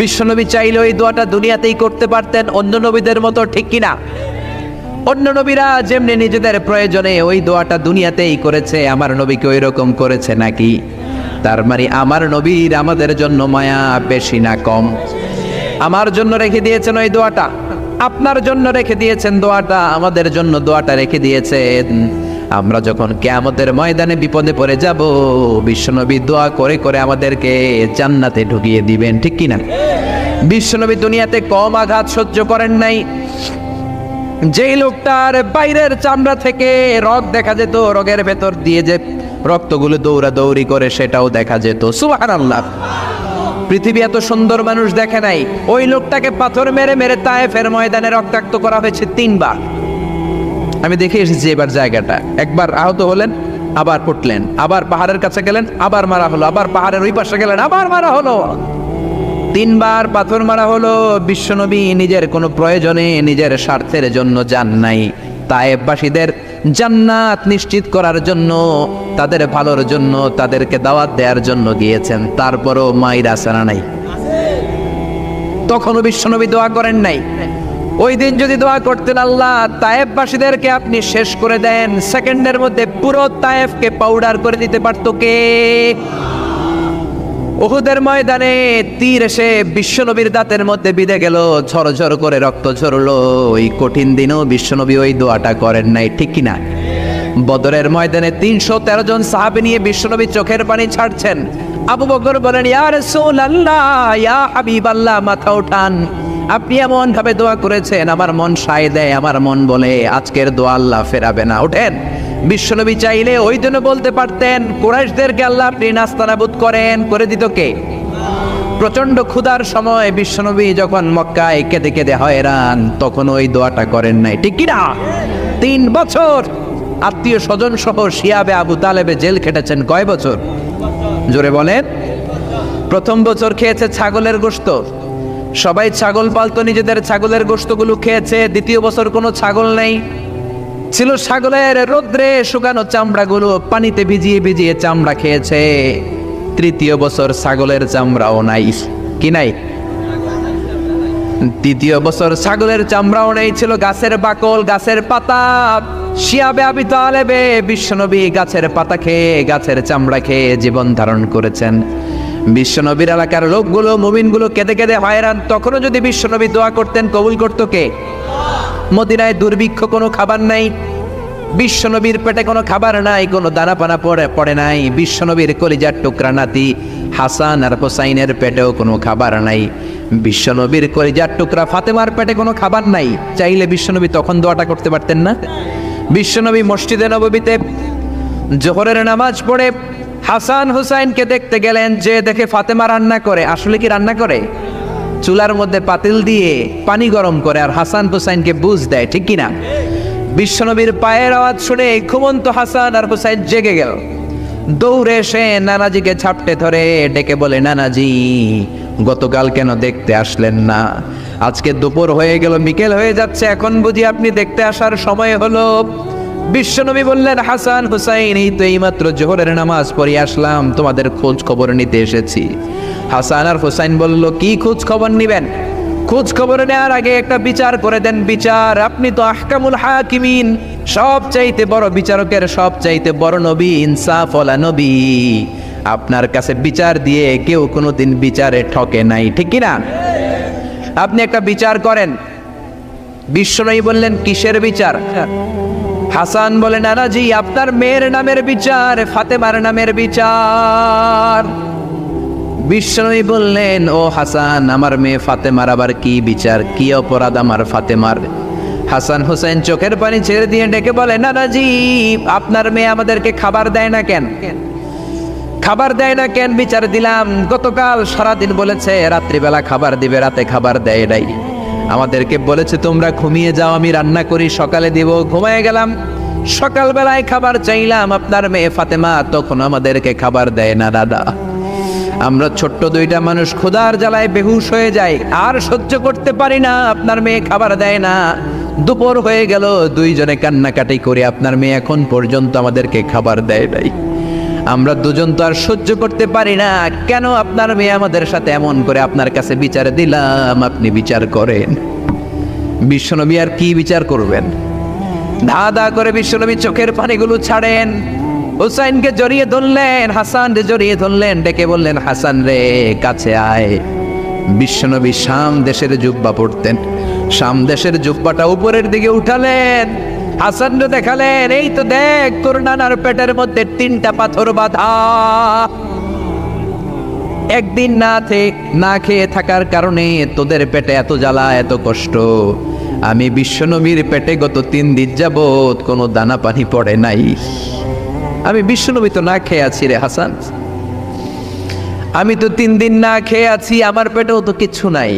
[SPEAKER 1] বিশ্বনবী চাইলে ওই দোয়াটা দুনিয়াতেই করতে পারতেন অন্য নবীদের মতো, ঠিক কিনা? অন্য নবীরা যেমনি নিজেদের প্রয়োজনে ওই দোয়াটা দুনিয়াতেই করেছে, আমার নবীকে ওই রকম করেছে নাকি? তার মানে আমার নবীর আমাদের জন্য মায়া বেশি না কম? আমার জন্য রেখে দিয়েছেন ওই দোয়াটা, আপনার জন্য রেখে দিয়েছেন দোয়াটা, আমাদের জন্য দোয়াটা রেখে দিয়েছেন। আমরা যখন কিয়ামতের ময়দানে বিপদে পড়ে যাব, বিশ্বনবী দোয়া করে করে আমাদেরকে জান্নাতে ঢুকিয়ে দিবেন, ঠিক কিনা? বিশ্বনবী দুনিয়াতে কম আঘাত সহ্য করেন নাই। যেই লোকটার বাইরের চামড়া থেকে রগ দেখা যেত, রগের ভেতর দিয়ে যে রক্তগুলো দৌড়াদৌড়ি করে সেটাও দেখা যেত। সুবহানাল্লাহ। পৃথিবী এত সুন্দর মানুষ দেখে নাই। ওই লোকটাকে পাথর মেরে মেরে তায়েফের ময়দানে রক্তাক্ত করা হয়েছে 3 বার। আমি দেখে এসেছি এবার জায়গাটা। একবার আহত হলেন, আবার পড়লেন, আবার পাহাড়ের কাছে গেলেন, আবার মারা হলো, আবার পাহাড়ের ওই পাশে গেলেন, আবার মারা হলো। 3 বার পাথর মারা হলো। বিশ্বনবী নিজের কোনো প্রয়োজনে, নিজের স্বার্থের জন্য যান নাই, তায়েফবাসীদের জান্নাত নিশ্চিত করার জন্য, তাদের ভালোর জন্য, তাদেরকে দাওয়াত দেওয়ার জন্য গিয়েছেন। তারপরও মাইর আসারা নাই, তখনও বিশ্বনবী দোয়া করেন নাই। ওই দিন যদি দোয়া করতেন, আল্লাহ তায়েফবাসীদেরকে আপনি শেষ করে দেন, সেকেন্ডের মধ্যে পুরো তায়েফকে পাউডার করে দিতে পারতো কে? উহুদের ময়দানে তীর এসে বিশ্বনবীর দাঁতের মধ্যে বিঁধে গেল, ঝরঝর করে রক্ত ঝরলো। ওই কঠিন দিনেও বিশ্বনবী ওই দোয়াটা করেন নাই, ঠিক কিনা? বদরের ময়দানে 313 জন সাহাবী নিয়ে বিশ্বনবী চোখের পানি ছাড়ছেন। আবু বকর বলেন, ইয়া রাসূলুল্লাহ, ইয়া হাবিবাল্লাহ, মাথা উঠান, আপনি এমন ভাবে দোয়া করেছেন, আমার মন সায় দেয়, আমার মন বলে আজকের দোয়া আল্লাহ ফেরাবে না, ওঠেন। বিশ্বনবী চাইলে ওই জন্য বলতে পারতেন, কুরাইশদেরকে আল্লাহ আপনি নাস্তানাবুদ করেন, করে দিত কে? প্রচন্ড ক্ষুধার সময় বিশ্বনবী যখন মক্কায় কেঁদে কেঁদে হয়রান, তখন ওই দোয়াটা করেন নাই, ঠিক কিনা? 3 বছর আত্মীয় স্বজন সহ শিয়াবে আবু তালেবে জেল খেটেছেন। কয় বছর? জোরে বলেন। প্রথম বছর খেয়েছে ছাগলের গোশত, সবাই ছাগল পালতো, নিজেদের ছাগলের গোশতগুলো খেয়েছে। দ্বিতীয় বছর কোনো ছাগল নেই, ছিল ছাগলের রোদ্রে শুকানো চামড়াগুলো পানিতে ভিজিয়ে ভিজিয়ে চামড়া খেয়েছে। তৃতীয় বছর ছাগলের চামড়াও নাই, কি নাই? তৃতীয় বছর ছাগলের চামড়াও নেই, ছিল গাছের বাকল, গাছের পাতা। শিয়াবে আবি তালেবে বিশ্বনবী গাছের পাতা খেয়ে, গাছের চামড়া খেয়ে জীবন ধারণ করেছেন। বিশ্বনবীর এলাকার লোকগুলো, মুমিনগুলো কেঁদে কেঁদে হয়রান। তখনও যদি বিশ্বনবী দোয়া করতেন, কবুল করত কে? মদিনায় দুর্ভিক্ষ, কোনো খাবার নাই, বিশ্বনবীর পেটে কোনো খাবার নাই, কোনো দানা পানা পড়ে নাই। বিশ্বনবীর কলিজার টুকরা নাতি হাসান আর হোসাইনের পেটেও কোনো খাবার নাই। বিশ্বনবীর কলিজার টুকরা ফাতেমার পেটে কোনো খাবার নাই। চাইলে বিশ্বনবী তখন দোয়াটা করতে পারতেন না? বিশ্বনবী মসজিদে নববীতে জোহরের নামাজ পড়ে হাসান হুসাইনকে দেখতে গেলেন, যে দেখে ফাতেমা রান্না করে। আসলে কি রান্না করে? চুলার মধ্যে পাতিল দিয়ে পানি গরম করে আর হাসান হুসাইনকে বুঝ দেয়, ঠিক কিনা? বিশ্বনবীর পায়ের আওয়াজ শুনে ঘুমন্ত হাসান আর হুসাইন জেগে গেল। দৌড়ে এসে নানাজিকে ঝাপটে ধরে ডেকে বলে, নানাজি, গতকাল কেন দেখতে আসলেন না? আজকে দুপুর হয়ে গেল, বিকেল হয়ে যাচ্ছে, এখন বুঝি আপনি দেখতে আসার সময় হলো? বিশ্বনবী বললেন, হাসান হুসাইন, এই তো এইমাত্র জোহরের নামাজ পড়ে আসলাম, তোমাদের খোঁজ খবর নিতে এসেছি। হাসান আর হুসাইন বলল, কি খোঁজ খবর নিবেন? খোঁজ খবর নেওয়ার আগে একটা বিচার করে দেন। বিচার? আপনি তো আহকামুল হাকিমিন, সব চাইতে বড় বিচারকের সব চাইতে বড় নবী, ইনসাফওয়ালা নবী। আপনার কাছে বিচার দিয়ে কেউ কোনোদিন বিচারে ঠকে নাই, ঠিক কিনা? আপনি একটা বিচার করেন। বিশ্বনবী বললেন, কিসের বিচার? হাসান বলে, নানাজি, আপনার মেয়ের নামের বিচার, ফাতেমার নামের বিচার। বিশ্বনবী বললেন, ও হাসান, আমার মেয়ে ফাতেমার আবার কি বিচার? কি অপরাধ আমার ফাতেমার? হাসান হুসাইন চোখের পানি ছেড়ে দিয়ে ডেকে বলে, নানাজি, আপনার মেয়ে আমাদেরকে খাবার দেয় না কেন? খাবার দেয় না কেন বিচার দিলাম। গতকাল সারাদিন বলেছে রাত্রিবেলা খাবার দিবে, রাতে খাবার দেয় নাই। আমাদেরকে বলেছে তোমরা ঘুমিয়ে যাও, আমি রান্না করি, সকালে দিব। ঘুমিয়ে গেলাম, সকালবেলায় খাবার চাইলাম, আপনার মেয়ে ফাতেমা তখন আমাদেরকে খাবার দেয় না। দাদা, আমরা ছোট্ট 2টা মানুষ ক্ষুধার জ্বালায় বেহুশ হয়ে যাই, আর সহ্য করতে পারি না, আপনার মেয়ে খাবার দেয় না। দুপুর হয়ে গেল, 2 জনে কান্নাকাটি করে, আপনার মেয়ে এখন পর্যন্ত আমাদেরকে খাবার দেয় নাই। আমরা 2 জন তো আর সহ্য করতে পারি না, কেন আপনার মেয়ে আমাদের সাথে এমন করে? আপনার কাছে বিচার দিলাম, আপনি বিচার করেন। বিশ্বনবী আর কি বিচার করবেন? ধা ধা করে বিশ্বনবী চোখের পানিগুলো ছাড়েন। হুসাইনকে জড়িয়ে ধরলেন, হাসান রে জড়িয়ে ধরলেন, ডেকে বললেন, হাসান রে, কাছে আয়। বিশ্বনবী শাম দেশের জুব্বা পরতেন, শাম দেশের জুব্বাটা উপরের দিকে উঠালেন, হাসান রে দেখালেন, এই তো দেখ, তোর নানার পেটের মধ্যে 3টা পাথর বাঁধা। একদিন না খেয়ে থাকার কারণে তোদের পেটে এত জ্বালা, এত কষ্ট। আমি বিশ্বনবীর পেটে গত 3 দিন যাবত কোনো দানা পানি পড়ে নাই। আমি বিশ্বনবী তো না খেয়ে আছি রে হাসান, আমি তো 3 দিন না খেয়ে আছি, আমার পেটেও তো কিছু নাই।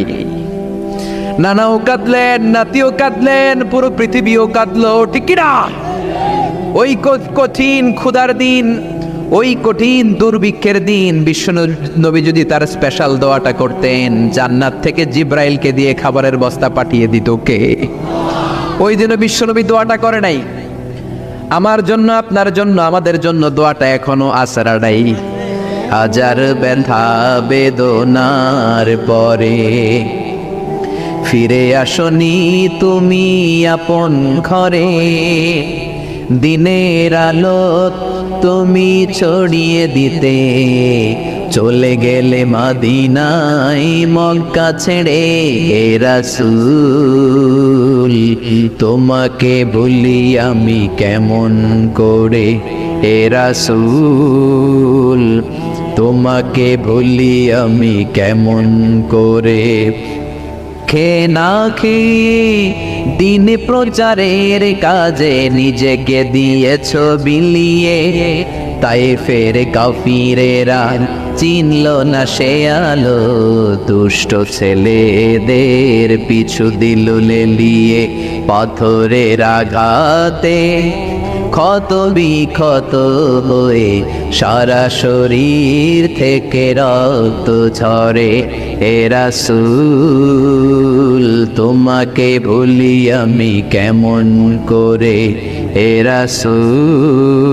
[SPEAKER 1] নানাও কাঁদলেন, নাতিও কাঁদলেন, পুরো পৃথিবীও কাঁদলো, ঠিক কিনা? ওই কঠিন ক্ষুধার দিন, ওই কঠিন দুর্ভিক্ষের দিন বিশ্ব নবী যদি তার স্পেশাল দোয়াটা করতেন, জান্নাত থেকে জিব্রাইলকে দিয়ে খাবারের বস্তা পাঠিয়ে দিত কে? ওই দিনও বিশ্ব নবী দোয়াটা করে নাই। আমার জন্য, আপনার জন্য, আমাদের জন্য দোয়াটা এখনো আসরা নাই। হাজার ব্যথা বেদনার পরে ফিরে আসনি তুমি আপন ঘরে, দিনের আলো তুমি ছড়িয়ে দিতে চলে গেলে মদিনায় মক্কা ছেড়ে। হে রাসূল তোমাকে ভুলি আমি কেমন করে, হে রাসূল তোমাকে ভুলি আমি কেমন করে। খেয়ে না খেয়ে দিন প্রচারের কাজে নিজেকে দিয়েছ বিলিয়ে, তাই ফের কাফিরেরা চিনল না সে আলো। দুষ্ট ছেলেদের পিছু দিল লেলিয়ে, পাথরের আঘাতে ক্ষত বিক্ষত হয়ে সারা শরীর থেকে রক্ত ঝরে। হে রাসূল তোমাকে ভুলি আমি কেমন করে, হে রাসূল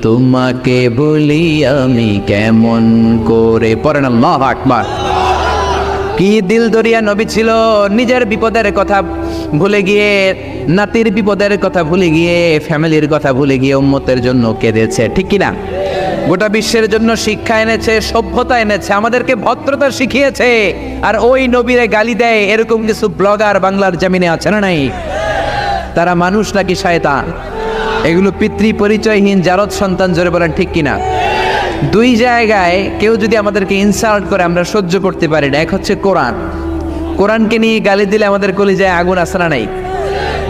[SPEAKER 1] তোমাকে ভুলি আমি কেমন করে। পড়েন আল্লাহু আকবার। কি দিল দরিয়া নবী ছিল, নিজের বিপদের কথা ভুলে গিয়ে, নাতির বিপদের কথা ভুলে গিয়ে, ফ্যামিলির কথা ভুলে গিয়ে উম্মতের জন্য কেঁদেছে, ঠিক কিনা? গোটা বিশ্বের জন্য শিক্ষা এনেছে, সভ্যতা এনেছে, আমাদেরকে ভদ্রতা শিখিয়েছে। আর ওই নবীরে গালি দেয় এরকম কিছু ব্লগার বাংলার জমিনে আছে না নাই? তারা মানুষ নাকি শয়তান? এগুলো পিতৃ পরিচয়হীন জারদ সন্তান, জোরে বলেন ঠিক কিনা? দুই জায়গায় কেউ যদি আমাদেরকে ইনসাল্ট করে আমরা সহ্য করতে পারি না। এক হচ্ছে কোরআন, কোরআনকে নিয়ে গালি দিলে আমাদের কলিজায় আগুন আসে না নাই?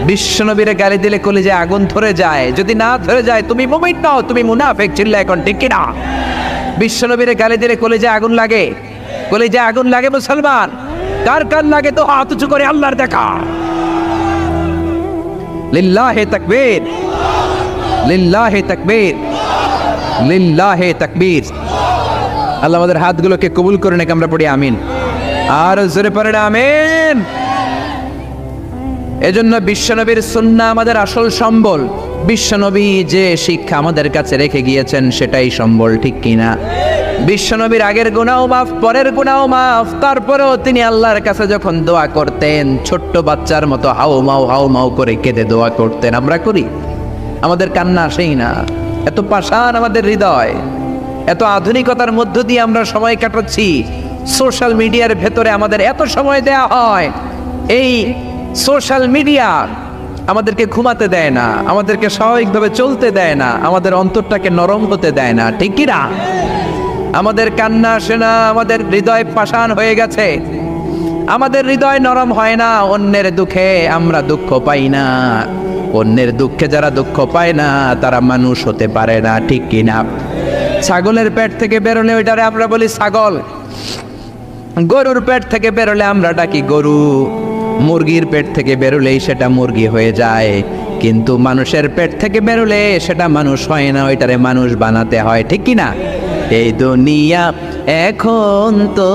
[SPEAKER 1] বিশ্বনবীরে গালি দিলে কলিজায় আগুন ধরে যায়, যদি না ধরে যায় তুমি মুমিন নও, তুমি মুনাফিক। চিল্লা এখন ঠিক কিনা? বিশ্বনবীরে গালি দিলে কলিজায় আগুন লাগে, কলিজায় আগুন লাগে মুসলমান। কার কার লাগে তো হাত উঁচু করে আল্লাহর দেখা। লিল্লাহে তাকবীর, লিল্লাহে তাকবীর, লিল্লাহে তাকবীর। আল্লাহ আমাদের হাতগুলোকে কবুল করে নেক, আমরা পড়ি আমিন। আর জোরে পড়েন আমিন। এজন্য বিশ্বনবীর সুন্নাহ আমাদের আসল সম্বল। বিশ্বনবী যে শিক্ষা আমাদের কাছে রেখে গিয়েছেন সেটাই সম্বল, ঠিক কিনা? বিশ্বনবীর আগের গুনাহ মাফ, পরের গুনাহ মাফ, তারপরেও তিনি আল্লাহর কাছে যখন দোয়া করতেন ছোট্ট বাচ্চার মতো হাউ মাউ করে কেঁদে দোয়া করতেন। আমরা করি? আমাদের কান্না আসেই না। এত পাষাণ আমাদের হৃদয়, এত আধুনিকতার মধ্য দিয়ে আমরা সময় কাটাচ্ছি। সোশ্যাল মিডিয়ার ভেতরে আমাদের এত সময় দেয়া হয়। এই সোশ্যাল মিডিয়া আমাদেরকে ঘুমাতে দেয় না, আমাদেরকে স্বাভাবিকভাবে চলতে দেয় না, আমাদের অন্তরটাকে নরম হতে দেয় না, ঠিক কি না? আমাদের কান্না আসে না, আমাদের হৃদয় পাষাণ হয়ে গেছে, আমাদের হৃদয় নরম হয় না। অন্যের দুঃখে আমরা দুঃখ পাই না, অন্যের দুঃখে যারা দুঃখ পায় না তারা মানুষ হতে পারে না, ঠিক কি না? ছাগলের পেট থেকে বেরোলে ওইটারে আমরা বলি ছাগল, গরুর পেট থেকে বেরোলে আমরা ডাকি গরু, মুরগির পেট থেকে বেরোলেই সেটা মুরগি হয়ে যায়। কিন্তু মানুষের পেট থেকে বেরোলে সেটা মানুষ হয় না, ওইটারে মানুষ বানাতে হয়, ঠিক কি না? এই দুনিয়া এখন তো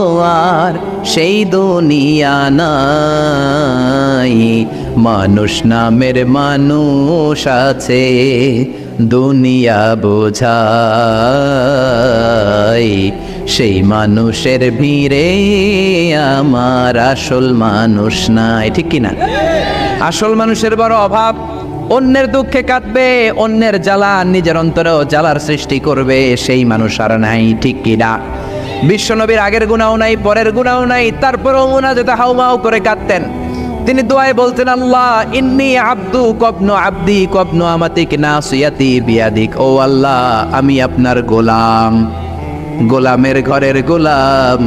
[SPEAKER 1] আর সেই দুনিয়া নাই, মানুষ নামের মানুষ আছে দুনিয়া বোঝাই। সেই মানুষের ভিড়ে আমার আসল মানুষ নাই, ঠিক কিনা? আসল মানুষের বড় অভাব। অন্যের দুঃখে কাঁদবে, অন্যের জ্বালা নিজের অন্তরেও জ্বালার সৃষ্টি করবে, সেই মানুষ আর নাই, ঠিক কিনা? বিশ্বনবীর আগের গুনাহ নাই, পরের গুনাহ নাই, তারপরেও মুনাজাতে হাউমাউ করে কাঁদতেন। তিনি দোয়ায় বলতেন, আল্লাহ ইন্নী আব্দু কবনু আব্দি কবনু আমাতিক নাসিয়াতি বিয়াদিক। ও আল্লাহ, আমি আপনার গোলাম, গোলামের ঘরের গোলাম,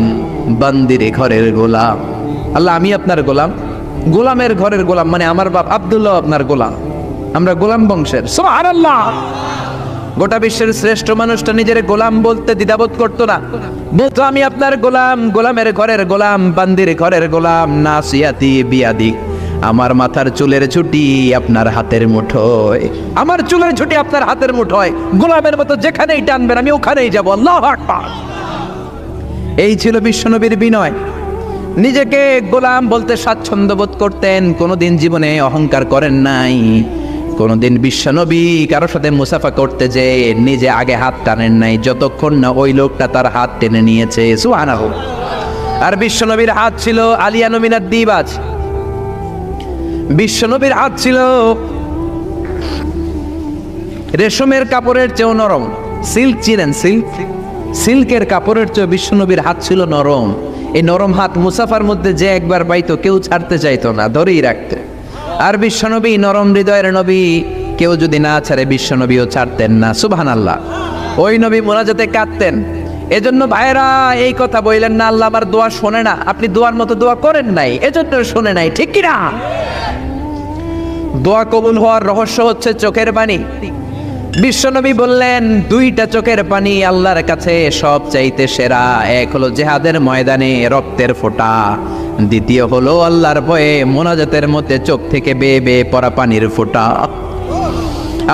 [SPEAKER 1] বান্দির ঘরের গোলাম। আল্লাহ আমি আপনার গোলাম, গোলামের ঘরের গোলাম, মানে আমার বাপ আব্দুল্লাহ আপনার গোলাম, আমরা গোলাম বংশের। সুবহানাল্লাহ। গোটা বিশ্বের শ্রেষ্ঠ মানুষটা নিজের গোলাম বলতে দ্বিধাবোধ করতো না, বলতো আমি আপনার গোলাম, গোলামের ঘরের গোলাম, বান্দির ঘরের গোলাম, নাসিয়াতি বিয়াদিক। আমার মাথার চুলের ঝুঁটি আপনার হাতের মুঠোয়, আমার চুলের ঝুঁটি আপনার হাতের মুঠোয়, গোলামের মতো যেখানেই টানবেন আমি ওখানেই যাব। আল্লাহু আকবার। এই ছিল বিশ্বনবীর বিনয়। নিজেকে গোলাম বলতে স্বাচ্ছন্দ্য বোধ করতেন, কোনোদিন জীবনে অহংকার করেন নাই। কোনোদিন বিশ্বনবী কারো সাথে মুসাফা করতে যে নিজে আগে হাত টানেন নাই, যতক্ষণ না ওই লোকটা তার হাত টেনে নিয়েছে। সুবহানাহু। আর বিশ্বনবীর হাত ছিল আলিয়ানু মিনাদ দিবাজ। বিশ্বনবীর হাত ছিল রেশমের কাপড়ের চেয়েও নরম। সিল্ক চিনেন? সিল্কের কাপড়ের চেয়ে বিশ্বনবীর হাত ছিল নরম। এই নরম হাত মুসাফার মধ্যে যে একবার পাইতো কেউ ছাড়তে চাইতো না, ধরেই রাখতো। আর বিশ্বনবী নরম হৃদয়ের নবী, কেউ যদি না ছাড়ে বিশ্বনবীও ছাড়তেন না। সুবহানাল্লাহ। ওই নবী মোনাজাতে কাঁদতেন। এজন্য ভাইরা এই কথা বললেন না আল্লাহ আমার দোয়া শোনে না, আপনি দোয়ার মতো দোয়া করেন নাই, এজন্য শোনে নাই, ঠিক কি না? দোয়া কবুল হওয়ার রহস্য হচ্ছে চোখের পানি। বিশ্বনবী বললেন দুইটা চোখের পানি আল্লাহর কাছে সব চাইতে সেরা। এক হলো জিহাদের ময়দানে রক্তের ফোঁটা, দ্বিতীয় হলো আল্লাহর ভয়ে মোনাজাতের মধ্যে চোখ থেকে বেয়ে বেয়ে পড়া পানির ফোঁটা।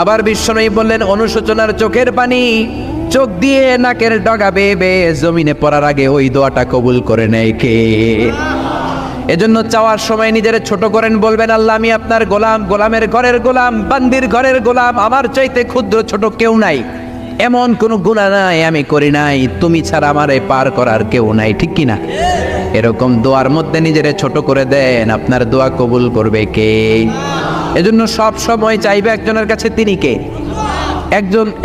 [SPEAKER 1] আবার বিশ্বনবী বললেন অনুশোচনার চোখের পানি চোখ দিয়ে নাকের ডগা বেয়ে বেয়ে জমিনে পড়ার আগে ওই দোয়াটা কবুল করে নেয় কে? এজন্য চাওয়ার সময় নিজের ছোট করেন, বলবেন আল্লাহ আমি আপনার গোলাম, গোলামের ঘরের গোলাম, বান্দির ঘরের গোলাম, আমার চাইতে ক্ষুদ্র ছোট কেউ নাই, এমন কোনো গুনাহ নাই আমি করি নাই, তুমি ছাড়া আমারে পার করার কেউ নাই, ঠিক কি না? এরকম দোয়ার মধ্যে নিজেরে ছোট করে দেন, আপনার দোয়া কবুল করবে কে? এজন্য সব সময় চাইবে একজনের কাছে, তিনি কে?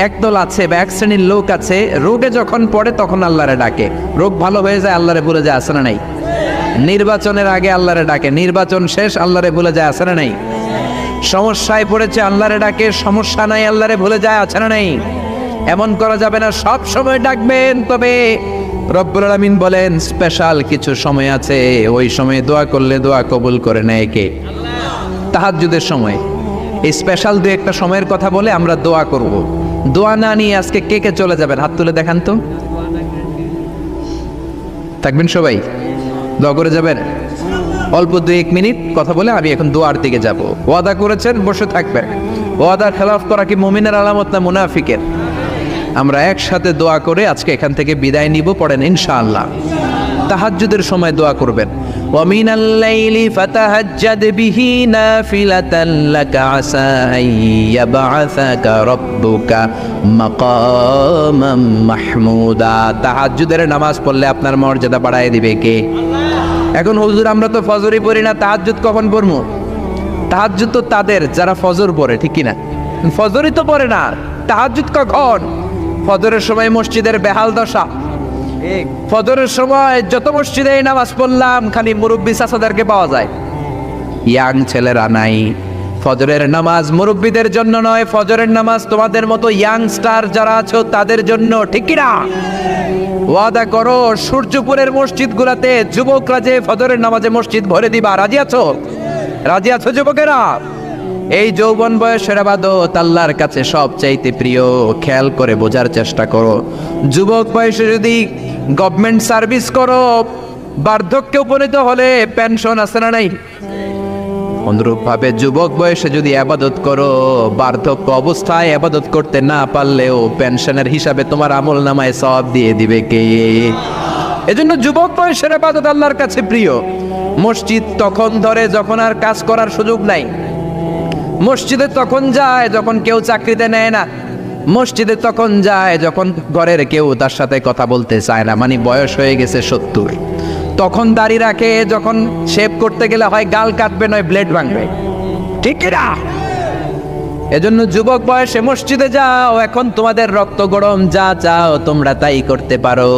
[SPEAKER 1] একদল আছে বা এক শ্রেণীর লোক আছে, রোগে যখন পড়ে তখন আল্লাহরে ডাকে, রোগ ভালো হয়ে যায় আল্লাহরে ভুলে যায়, আছে না নাই? নির্বাচনের আগে আল্লাহরে ডাকে, নির্বাচন শেষ আল্লাহরে ভুলে যায়, আছে না নাই? সমস্যায় পড়েছে আল্লাহরে ডাকে, সমস্যা নাই আল্লাহরে ভুলে যায়, আছে না নাই? এমন করা যাবে না, সব সময় ডাকবেন। তবে রব্বুল আলামিন বলেন স্পেশাল কিছু সময় আছে, ওই সময়ে দোয়া করলে দোয়া কবুল করে নেয় কে? তাহাজ্জুদের সময়। এই স্পেশাল দু একটা সময়ের কথা বলে আমরা দোয়া করব। দোয়া না নিয়ে আজকে কে কে চলে যাবেন হাত তুলে দেখান তো। থাকবেন সবাই? দোয়া করে যাবেন? অল্প 2-1 মিনিট কথা বলে আমি এখন দোয়ার দিকে যাব। ওয়াদা করেছেন বসে থাকবেন। ওয়াদার খেলাফ করা কি মুমিনের আলামত না মুনাফিকের? আমরা একসাথে দোয়া করে আজকে এখান থেকে বিদায় নিব। পড়েন ইনশাআল্লাহ। তাহাজ্জুদের সময় দোয়া করবেন। ওয়া মিনাল লাইলি ফাতাহাজ্জাদ বিহি নাফিলাতান লাকা আসা আইয়াবআসাকা রাব্বুকা মাকামাম মাহমুদা। তাহাজ্জুদের নামাজ পড়লে আপনার মর্যাদা বাড়ায় দিবে কে? এখন হুজুর আমরা তো ফজরই পড়ি না, তাহাজ্জুদ কখন পড়বো? তাহাজ্জুদ তো তাদের যারা ফজর পড়ে, ঠিক কি না? ফজরই তো পড়ে না, তাহাজ্জুদ কখন? ফজরের সময় মসজিদের বেহাল দশা। ফজরের সময় যত মসজিদে নামাজ পড়লাম খালি মুরব্বী চাচাদেরকে পাওয়া যায়, ইয়াং ছেলেরা নাই। ফজরের নামাজ মুরব্বীদের জন্য নয়, ফজরের নামাজ তোমাদের মতো ইয়াংস্টার যারা আছো তাদের জন্য, ঠিক কি না? ওয়াদা করো সূর্যপুরের মসজিদগুলোতে যুবকরা যে ফজরের নামাজে মসজিদ ভরে দিবা, রাজি আছো? রাজি আছো যুবকেরা? এই যৌবন বয়সের ইবাদত আল্লাহর কাছে সবচাইতে প্রিয়। খেয়াল করে বোঝার চেষ্টা করো। যুবক বয়সে যদি গভর্নমেন্ট সার্ভিস করো, বার্ধক্যে উপনীত হলে পেনশন আছে না নাই? অনুরূপভাবে যুবক বয়সে যদি ইবাদত করো, বার্ধক্য অবস্থায় ইবাদত করতে না পারলেও পেনশনের হিসাবে তোমার আমলনামায় সওয়াব দিয়ে দিবে কে? এজন্য যুবক বয়সের ইবাদত আল্লাহর কাছে প্রিয়। মসজিদ তখন ধরে যখন আর কাজ করার সুযোগ নাই। মসজিদে তখন যায় যখন কেউ চাকরিতে নেয় না। মসজিদে তখন যায় যখন ঘরের কেউ তার সাথে কথা বলতে চায় না, মানে বয়স হয়ে গেছে 70। তখন দাড়ি রাখে যখন শেভ করতে গেলে হয় গাল কাটবে নয় ব্লেড ভাঙবে, ঠিক না? এজন্য যুবক বয়সে মসজিদে যাও। এখন তোমাদের রক্ত গরম, যা চাও তোমরা তাই করতে পারো।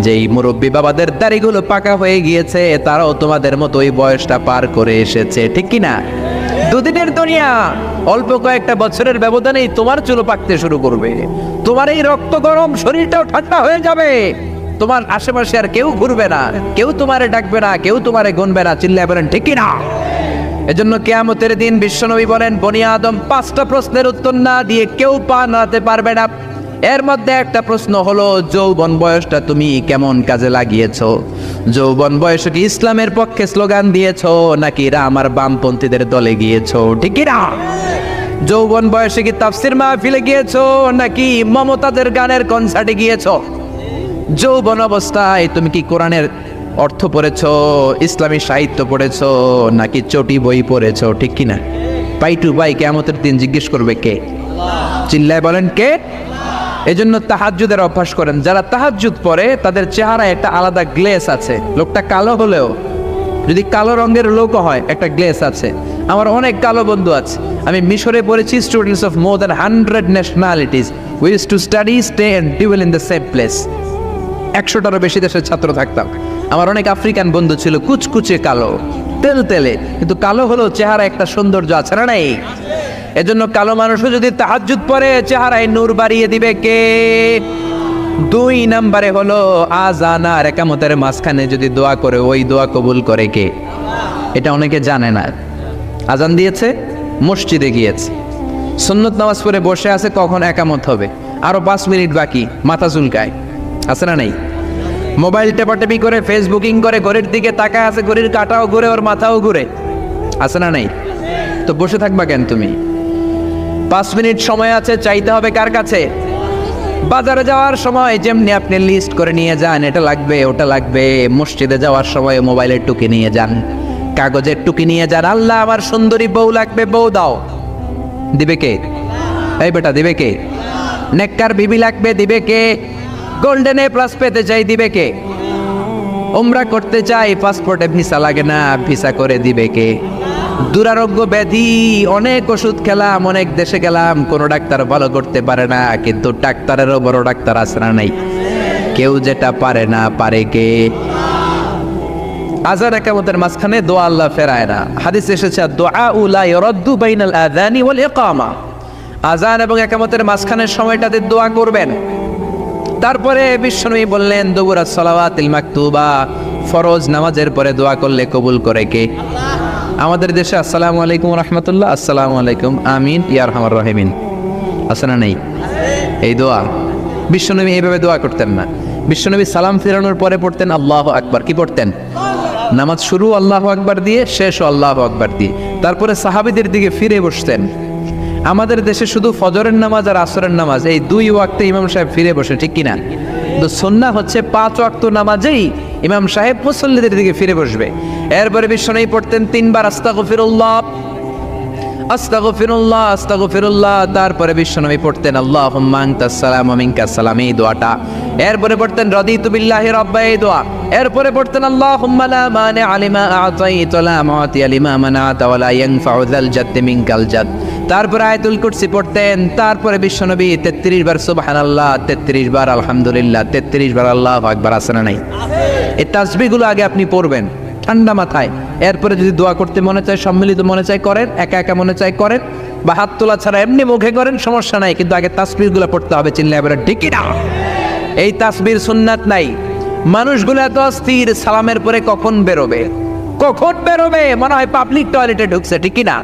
[SPEAKER 1] যেই মুরব্বী বাবাদের দাড়িগুলো পাকা হয়ে গিয়েছে তারাও তোমাদের মতো ওই বয়সটা পার করে এসেছে, ঠিক কি না? দুদিনের দুনিয়া, অল্প কয়েকটা বছরের ব্যবধানেই তোমার চুল পাকতে শুরু করবে। তোমার এই রক্ত গরম শরীরটাও ঠান্ডা হয়ে যাবে। তোমার আশেপাশে আর কেউ ঘুরবে না, কেউ তোমারে ডাকবে না, কেউ তোমারে গুনবে না। চিল্লায় বলেন ঠিক কি না? এজন্য কিয়ামতের দিন বিশ্বনবী বলেন বনি আদম 5টা প্রশ্নের উত্তর না দিয়ে কেউ পা নাড়াতে পারবে না। এর মধ্যে একটা প্রশ্ন হলো, যৌবন বয়সটা তুমি কেমন কাজে লাগিয়েছো? যৌবন বয়সে কি ইসলামের পক্ষে স্লোগান দিয়েছো নাকি রাম আর বামপন্থীদের দলে গিয়েছো? ঠিক কি না? যৌবন বয়সে কি তাফসির মাহফিলে গিয়েছো নাকি মমতাজের গানের কনসার্টে গিয়েছো? যৌবন অবস্থায় তুমি কি কোরআনের অর্থ পড়েছো, ইসলামী সাহিত্য পড়েছো নাকি চটি বই পড়েছো? ঠিক কি না? পাই টু পাই কিয়ামতের দিন জিজ্ঞেস করবে কে? চিল্লায় বলেন কে? এজন্য তাহাজ্জুদের অভ্যাস করেন। যারা তাহাজ্জুদ পড়ে তাদের চেহারায় একটা আলাদা গ্লেস আছে। লোকটা কালো হলেও, যদি কালো রঙের লোক হয়, একটা গ্লেস আছে। আমার অনেক কালো বন্ধু আছে। আমি মিশরে পড়েছি, students of more than 100 nationalities, we use to study, stay and dwell in the same place. 100টারও বেশি দেশের ছাত্র থাকতাম। আমার অনেক আফ্রিকান বন্ধু ছিল, কুচকুচে কালো, তেল তেলে, কিন্তু কালো হলেও চেহারা একটা সৌন্দর্য আছে না নাই? এজন্য কালো মানুষও যদি তাহাজ্জুদ পড়ে চেহারায় নূর বাড়িয়ে দিবে কে? 2 নম্বরে হলো আযান আর ইকামতের মাঝখানে যদি দোয়া করে, ওই দোয়া কবুল করে কে? এটা অনেকে জানে না। আযান দিয়েছে, মসজিদে গিয়েছে, সুন্নত নামাজ পড়ে বসে আছে, কখন ইকামত হবে, আরো 5 মিনিট বাকি, মাথা চুলকায়, আছে না নাই? মোবাইল টেপাটেপি করে, ফেসবুকিং করে, ঘড়ির দিকে তাকায় আছে, ঘড়ির কাঁটাও ঘুরে, ওর মাথাও ঘুরে, আছে না নাই? তো বসে থাকবা কেন তুমি? 5 মিনিট সময় আছে, চাইতে হবে কার কাছে? বাজারে যাওয়ার সময় যেমনি আপনি লিস্ট করে নিয়ে যান, এটা লাগবে ওটা লাগবে, মসজিদে যাওয়ার সময় মোবাইলের টুকি নিয়ে যান, কাগজের টুকি নিয়ে যান। আল্লাহ আমার সুন্দরী বউ লাগবে, বউ দাও, দিবে কে? এই বেটা, দিবে কে? নেককার বিবি লাগবে, দিবে কে? গোল্ডেন এ প্লাস পেতে চাই, দিবে কে? উমরা করতে চাই, পাসপোর্টে ভিসা লাগে না, ভিসা করে দিবে কে? দুরারোগ্য ব্যাধি, অনেক ওষুধ খেলাম, অনেক দেশে গেলাম, কোনো ডাক্তার ভালো করতে পারে না, কিন্তু ডাক্তারেরও বড় ডাক্তার আছে না নাই? কেউ যেটা পারে না, পারে কে? আযান ইকামতের মাঝখানে দোয়া আল্লাহ ফেরায় না। হাদিস এসেছে, দুআউ লা ইরাদ্দু বাইনাল আযানি ওয়াল ইকামা। আযান এবং ইকামতের মাঝখানের সময়টাতে দোয়া করবেন। তারপরে বিশ্বনবী বললেন, দুবুরাস সালাওয়াতিল মাকতুবা, ফরজ নামাজের পরে দোয়া করলে কবুল করে কে? আমাদের দেশে আসসালামু আলাইকুম রাহমাতুল্লাহ, আসসালামু আলাইকুম, আমিন ইয়া আরহামার রাহিমিন, আছে না নাই? এই দোয়া বিশ্বনবী এইভাবে দোয়া করতেন না। বিশ্বনবী সালাম ফেরানোর পরে পড়তেন আল্লাহু আকবার। কি পড়তেন? নামাজ শুরু আল্লাহু আকবার দিয়ে, শেষও আল্লাহু আকবার দিয়ে, তারপরে সাহাবীদের দিকে ফিরে বসতেন। আমাদের দেশে শুধু ফজরের নামাজ আর আসরের নামাজ, এই 2 ওয়াক্তে ইমাম সাহেব ফিরে বসে, ঠিক কিনা? তো সুন্নাহ হচ্ছে 5 ওয়াক্ত নামাজেই ইমাম সাহেব মুসল্লিদের দিকে ফিরে বসবে। এরপরে বিশ্বনবী পড়তেন 3 বার আস্তাগফিরুল্লাহ, আস্তাগফিরুল্লাহ, আস্তাগফিরুল্লাহ। তারপরে বিশ্বনবী পড়তেন আল্লাহুম্মা আনতাস সালাম ওয়া মিনকাস সালাম, এই দোয়াটা। এরপরে পড়তেন রাদিতু বিল্লাহি রাব্বা, এই দোয়া। এরপরে পড়তেন আল্লাহুম্মা লা মানিআ লিমা আ'তাইতা ওয়া লা মু'তিয়া লিমা মানা'তা ওয়া লা ইয়ানফা'ু যাল জাদ্দি মিনকাল জাদ। তারপরে আয়াতুল কুরসি পড়তেন। তারপরে বিশ্বনবী 33 বার সুবহানাল্লাহ, 33 বার আলহামদুলিল্লাহ, 33 বার আল্লাহু আকবার, আছে না নাই? এই তাসবিহগুলো আগে আপনি পড়বেন ঠান্ডা মাথায়। এরপরে যদি দোয়া করতে মনে চায়, সম্মিলিত মনে চায় করেন, একা একা মনে চায় করেন, বা হাত তোলা ছাড়া এমনি মুখে করেন, সমস্যা নাই, কিন্তু আগে তাসবিহগুলো পড়তে হবে। চিল্লায় বলেন ঠিক না? এই তাসবির সুন্নাত নাই। মানুষগুলো এত অস্থির, সালামের পরে কখন বেরোবে, কখন বেরোবে, মনে হয় পাবলিক টয়লেটে ঢুকছে, ঠিক না?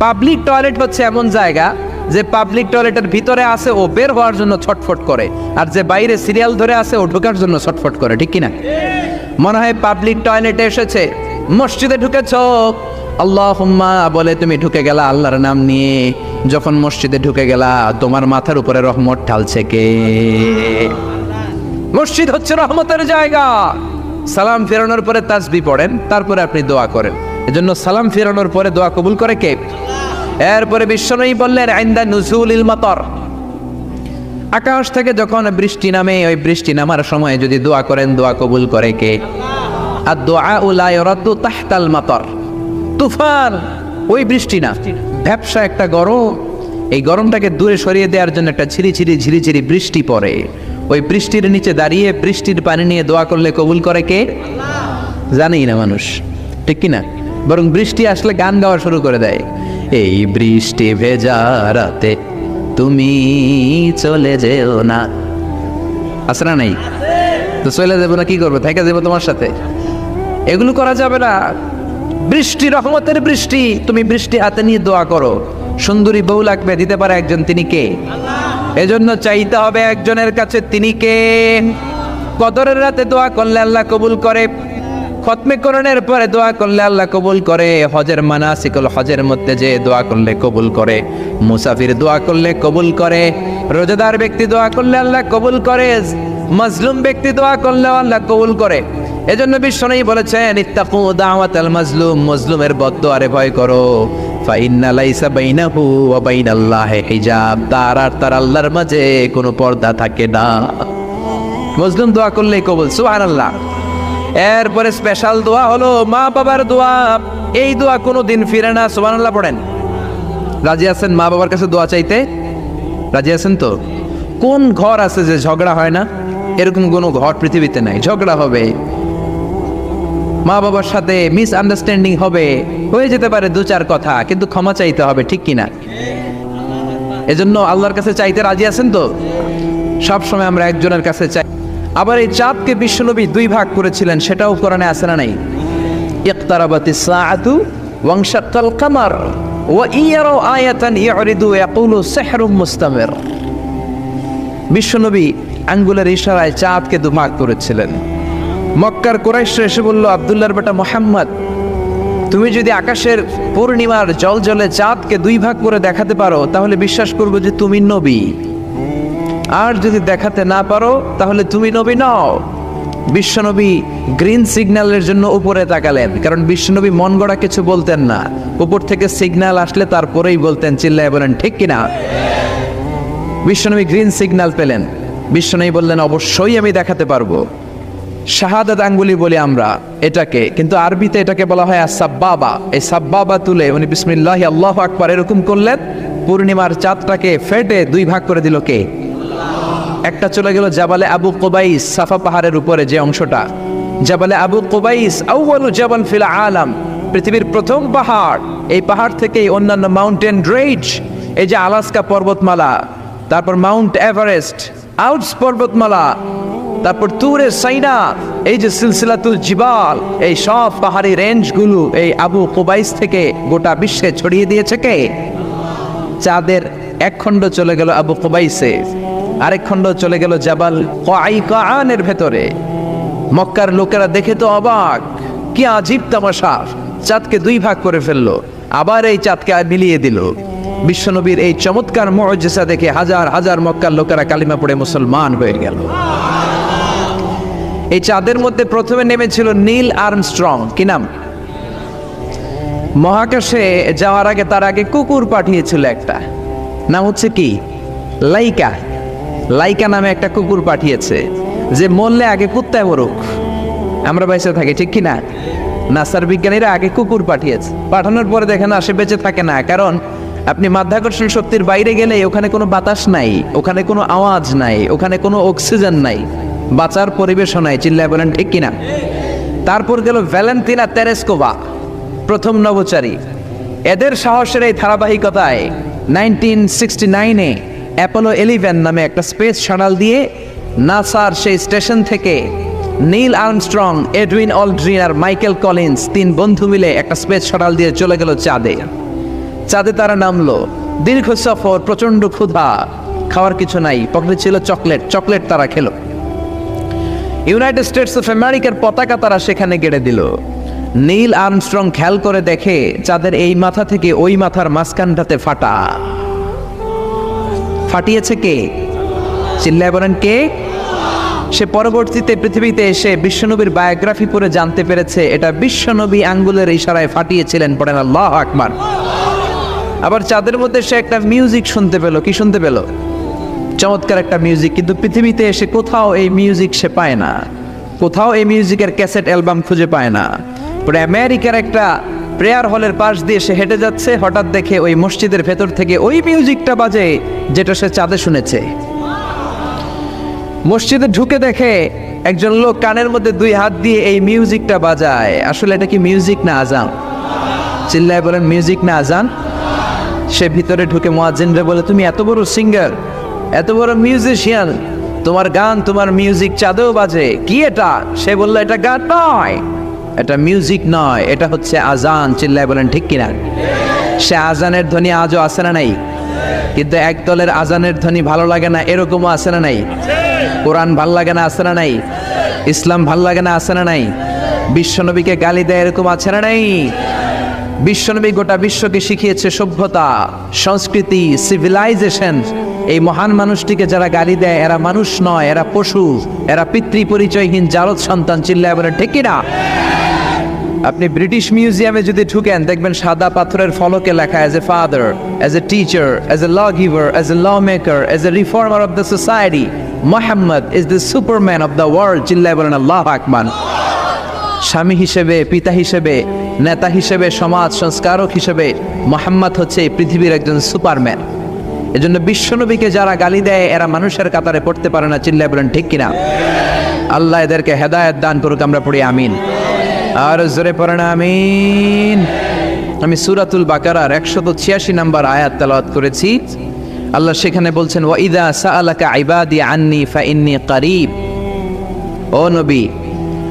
[SPEAKER 1] পাবলিক টয়লেট হচ্ছে এমন জায়গা যে পাবলিক টয়লেটের ভিতরে আছে, ও বের হওয়ার জন্য ছটফট করে, আর যে বাইরে সিরিয়াল ধরে আছে, ও ঢোকার জন্য ছটফট করে, ঠিক কিনা? মনে হয় পাবলিক টয়লেটে এসেছে, মসজিদে ঢুকেছ, আল্লাহুম্মা বলে তুমি ঢুকে গেলা আল্লাহর নাম নিয়ে। যখন মসজিদে ঢুকে গেলা, তোমার মাথার উপরে রহমত ঢালছে কে? মসজিদ হচ্ছে রহমতের জায়গা। সালাম ফেরানোর পরে তাসবিহ পড়েন, তারপরে আপনি দোয়া করেন। এজন্য সালাম ফেরানোর পরে দোয়া কবুল করে কে? এরপরে বিশ্বনবী বললেন ইনদা নুজুলিল মাতার, আকাশ থেকে যখন বৃষ্টি নামে, ওই বৃষ্টি নামার সময় যদি দোয়া করেন, দোয়া কবুল করে কে? আর দোয়া লা ইরাদ্দু তাহতাল মাতার, তুফান, ওই বৃষ্টি না, ভ্যাপসা একটা গরম, এই গরমটাকে দূরে সরিয়ে দেওয়ার জন্য একটা ঝিরিঝিরি ঝিরিঝিরি বৃষ্টি পড়ে। ওই বৃষ্টির নিচে দাঁড়িয়ে বৃষ্টির পানি নিয়ে দোয়া করলে কবুল করে কে? জানেই না মানুষ, ঠিক কিনা? বরং বৃষ্টি আসলে গান গাওয়া শুরু করে দেয়, এই বৃষ্টি ভেজা রাতে তুমি চলে যেও না, আছে না নাই? তো চলে যাবো না, কি করবো, থেকে যাবো তোমার সাথে? এগুলো করা যাবে না। বৃষ্টি রহমতের বৃষ্টি, তুমি বৃষ্টি হাতে নিয়ে দোয়া করো। সুন্দরী বউ লাগবে, দিতে পারে একজন, তিনি কে? এজন্য চাইতে হবে একজনের কাছে, তিনি কে? কদরের রাতে দোয়া করলে আল্লাহ কবুল করে, খতমে কোরআনের পরে দোয়া করলে আল্লাহ কবুল করে, হজের মানাসিকুল হজের মধ্যে যে দোয়া করলে কবুল করে, মুসাফির দোয়া করলে কবুল করে, রোজাদার ব্যক্তি দোয়া করলে আল্লাহ কবুল করে, মাজলুম ব্যক্তি দোয়া করলে আল্লাহ কবুল করে। এজন্য বিশ্বনবী বলেছেন, ইত্তাকু দাওয়াতাল মাজলুম, মাজলুমের বদদোয়ারে ভয় করো, ফাইন্না লাইসা বাইনাহু ওয়া বাইনাল্লাহি হিজাব, তার আর তার আল্লাহর মাঝে কোনো পর্দা থাকে না। মাজলুম দোয়া করলেই কবুল, সুবহানাল্লাহ। এরপরে স্পেশাল দোয়া হলো মা বাবার দোয়া। এই দোয়া কোনোদিন ফিরে না, সুবহানাল্লাহ পড়েন। রাজি আছেন মা বাবার কাছে দোয়া চাইতে? রাজি আছেন তো? কোন ঘর আছে যে ঝগড়া হয় না? এরকম কোনো ঘর পৃথিবীতে নাই। ঝগড়া হবে, মা বাবার সাথে মিস আন্ডারস্ট্যান্ডিং হবে, হয়ে যেতে পারে দু চার কথা, কিন্তু ক্ষমা চাইতে হবে, ঠিক কিনা? এজন্য আল্লাহর কাছে চাইতে রাজি আছেন তো? সব সময় আমরা একজনের কাছে চাই। আবার এই চাঁদকে বিশ্বনবী দুই ভাগ করেছিলেন, সেটাও কোরআনে আছে না নাই? ইকতারাবাতিস সাআতু ওয়ানশাক্কাল কামার ওয়া ইয়ারাউ আয়াতান ইউরিদু ইয়াকুলু সিহরুম মুস্তামির। বিশ্বনবী আঙ্গুলের ইশারায় চাঁদকে দু ভাগ করেছিলেন। মক্কার কুরাইশরা এসে বলল, আব্দুল্লাহর বেটা মুহাম্মদ, তুমি যদি আকাশের পূর্ণিমার জ্বলজ্বলে চাঁদকে দুই ভাগ করে দেখাতে পারো, তাহলে বিশ্বাস করবো যে তুমি নবী। আর যদি দেখাতে না পারো, তাহলে তুমি নবী নও। বিশ্বনবী গ্রিন সিগন্যালের জন্য উপরে তাকালেন, কারণ বিশ্বনবী মন গড়া কিছু বলতেন না। উপর থেকে সিগন্যাল আসলে তারপরেই বলতেন, চিল্লায় বলেন ঠিক কিনা? বিশ্বনবী গ্রিন সিগন্যাল পেলেন। বিশ্বনবী বললেন, অবশ্যই আমি দেখাতে পারবো। শাহাদাত আঙ্গুলি বলি আমরা এটাকে, কিন্তু আরবিতে এটাকে বলা হয় আস-সাব্বাবা। এই সাব্বাবা তুলে উনি বিসমিল্লাহ আল্লাহু আকবার এরকম করলেন, পূর্ণিমার চাঁদটাকে ফেটে দুই ভাগ করে দিল কে? একটা চলে গেল জাবালে আবু কুবাইস, সাফা পাহাড়ের উপরে যে অংশটা। জাবালে আবু কুবাইস আউয়ালু জাবাল ফিল আলাম, পৃথিবীর প্রথম পাহাড়। এই পাহাড় থেকেই অন্যান্য মাউন্টেন রেঞ্জ, এই যে আলাস্কা পর্বতমালা, তারপর মাউন্ট এভারেস্ট, আল্পস পর্বতমালা, তারপর তুরে সাইনা, এই যে সিলসিলাতুল জিবাল, এই সব পাহাড়ি রেঞ্জগুলো এই আবু কুবাইস থেকে গোটা বিশ্বে ছড়িয়ে দিয়েছে কে? চাঁদের এক খণ্ড চলে গেল আবু কুবাইসে, আরেক খণ্ড চলে গেল জাবাল কায়কানের ভেতরে। মক্কার লোকেরা দেখে তো অবাক, কি আজীব তামাশা, চাঁদকে দুই ভাগ করে ফেললো, আবার এই চাঁদকে মিলিয়ে দিল। বিশ্বনবীর এই চমৎকার মুআজিজা দেখে হাজার হাজার মক্কার লোকেরা কালিমা পড়ে মুসলমান হয়ে গেল। এই চাঁদের মধ্যে প্রথমে নেমেছিল নীল আর্মস্ট্রং। কি নাম? মহাকাশে যাওয়ার আগে তার আগে কুকুর পাঠিয়েছিল একটা, নাম হচ্ছে কি? লাইকা। লাইকা নামে একটা কুকুর পাঠিয়েছে, যে মরলে আগে কুত্তায় মরুক, আমরা বেঁচে থাকি, ঠিক কিনা? নাসার বিজ্ঞানীরা আগে কুকুর পাঠিয়েছে, পাঠানোর পরে দেখেন না সে বেঁচে থাকে না, কারণ আপনি মাধ্যাকর্ষণ শক্তির বাইরে গেলে ওখানে কোনো বাতাস নাই, ওখানে কোনো আওয়াজ নাই, ওখানে কোনো অক্সিজেন নাই, বাঁচার পরিবেশও নাই, চিল্লায় বলেন ঠিক কিনা? তারপর গেল ভ্যালেন্টিনা তেরেস্কোভা, প্রথম নভোচারী। এদের সাহসের এই ধারাবাহিকতায় 1969-এ অ্যাপোলো 11 নামে একটা স্পেস শাটল দিয়ে নাসার সেই স্টেশন থেকে নীল আর্মস্ট্রং, এডউইন অলড্রিন আর মাইকেল কলিন্স তিন বন্ধু মিলে একটা স্পেস শাটল দিয়ে চলে গেল চাঁদে। চাঁদে তারা নামলো, দীর্ঘ সফর, প্রচন্ড ক্ষুধা, খাওয়ার কিছু নাই, পকেটে ছিল চকলেট, চকলেট তারা খেলো। ইউনাইটেড স্টেটস অফ আমেরিকার পতাকা তারা সেখানে গেড়ে দিল। নীল আর্মস্ট্রং খেয়াল করে দেখে চাঁদের এই মাথা থেকে ওই মাথার মাঝখানটাতে ফাটা। ফাটিয়েছে কে? চিল্লায় বলেন কে? সে পরবর্তীতে পৃথিবীতে এসে বিশ্বনবীর বায়োগ্রাফি পড়ে জানতে পেরেছে এটা বিশ্বনবী আঙ্গুলের ইশারায় ফাটিয়েছিলেন। পড়েন আল্লাহু আকবার। আবার চাঁদের মধ্যে সে একটা মিউজিক শুনতে পেল। কি শুনতে পেল? চমৎকার একটা মিউজিক, কিন্তু পৃথিবীতে এসে কোথাও এই মিউজিক সে পায় না, কোথাও এই মিউজিকের ক্যাসেট অ্যালবাম খুঁজে পায় না। পরে আমেরিকার একটা প্রেয়ার হলের পাশ দিয়ে সে হেঁটে যাচ্ছে, হঠাৎ দেখে ওই মসজিদের ভেতর থেকে ওই মিউজিকটা বাজে যেটা সে চাঁদে শুনেছে। মসজিদে ঢুকে দেখে একজন লোক কানের মধ্যে দুই হাত দিয়ে এই মিউজিকটা বাজায়। আসলে এটা কি মিউজিক না আজান? চিল্লায় বলেন মিউজিক না আজান? সে ভিতরে ঢুকে মুয়াজ্জিনরে বলে, তুমি এত বড় সিঙ্গার, এত বড় মিউজিশিয়ান, তোমার গান, তোমার মিউজিক চাঁদেও বাজে, কি এটা? সে বলল, এটা গান নয়, এটা মিউজিক নয়, এটা হচ্ছে আজান। চিল্লায় বলেন ঠিক কিনা? সে আজানের ধ্বনি আজও আছে না নাই? কিন্তু এক দলের আজানের ধ্বনি ভালো লাগে না, এরকমও আছে না নাই? কোরআন ভাল লাগে না, আছে না নাই? ইসলাম ভাল লাগে না, আছে না নাই? বিশ্বনবীকে গালি দেয়, এরকম আছে না নাই? বিশ্বনবী গোটা বিশ্বকে শিখিয়েছে সভ্যতা, সংস্কৃতি, সিভিলাইজেশন। এই মহান মানুষটিকে যারা গালি দেয় এরা মানুষ নয়, এরা পশু, এরা পিতৃ পরিচয়হীন জারদ সন্তান। চিল্লায় বলে ঠিক কিনা? আপনি ব্রিটিশ মিউজিয়ামে যদি ঢুকেন দেখবেন সাদা পাথরের ফলকে লেখা as a father, as a teacher, as a law giver, as a law maker, as a reformer of the society, Muhammad is the superman of the world. চিল্লায় বলেন আল্লাহু আকবার। স্বামী হিসেবে, পিতা হিসেবে, নেতা হিসেবে, সমাজ সংস্কারক হিসেবে মুহাম্মদ হচ্ছে এই পৃথিবীর একজন সুপারম্যান। এজন্য বিশ্বনবীকে যারা গালি দেয় এরা মানুষের কাতারে পড়তে পারে না। চিল্লায় বলেন ঠিক কিনা? আল্লাহ এদেরকে হেদায়েত দান করুক, আমরা পড়ি আমিন। আর জোরে পড়েন আমিন। আমি সূরাতুল বাকারার 186 নম্বর আয়াত তেলাওয়াত করেছি। আল্লাহ সেখানে বলছেন ওয়া ইযা সাআলাকা ইবাদি আন্নী ফাইন্নী করিব। ও নবী,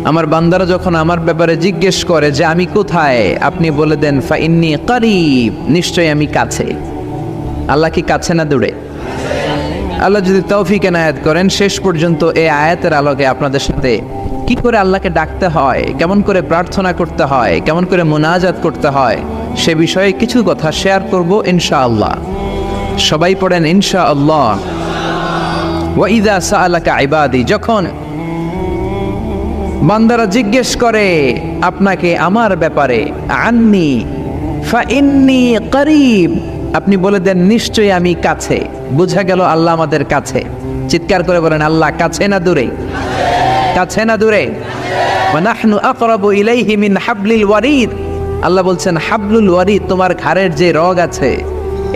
[SPEAKER 1] আমার বান্দারা যখন আমার ব্যাপারে জিজ্ঞেস করে যে আমি কোথায়, আপনি বলে দেন ফাইন্নী করিব, নিশ্চয়ই আমি কাছে। আল্লাহ কি কাছে না দূরে? আল্লাহ যদি তৌফিক এনায়েত করেন শেষ পর্যন্ত এই আয়াতের আলোকে আপনাদের সাথে কি করে আল্লাহকে ডাকতে হয়, কেমন করে প্রার্থনা করতে হয়, কেমন করে মুনাজাত করতে হয়, সে বিষয়ে কিছু কথা শেয়ার করব ইনশাআল্লাহ। সবাই পড়েন ইনশাআল্লাহ। ওয়া ইযা সাআলাকা ইবাদি, যখন বান্দারা জিজ্ঞেস করে আপনাকে আমার ব্যাপারে, আন্নি ফাইন্নী করিব, আপনি বলে দেন নিশ্চয়ই আমি কাছে। বোঝা গেল আল্লাহ আমাদের কাছে। চিৎকার করে বলেন আল্লাহ কাছে না দূরে? কাছে না দূরে? ওয়া নাহনু আকরাবু ইলাইহি মিন হাবলিল ওয়ারিদ। আল্লাহ বলছেন হাবলুল ওয়ারিদ, তোমার ঘাড়ের যে রগ আছে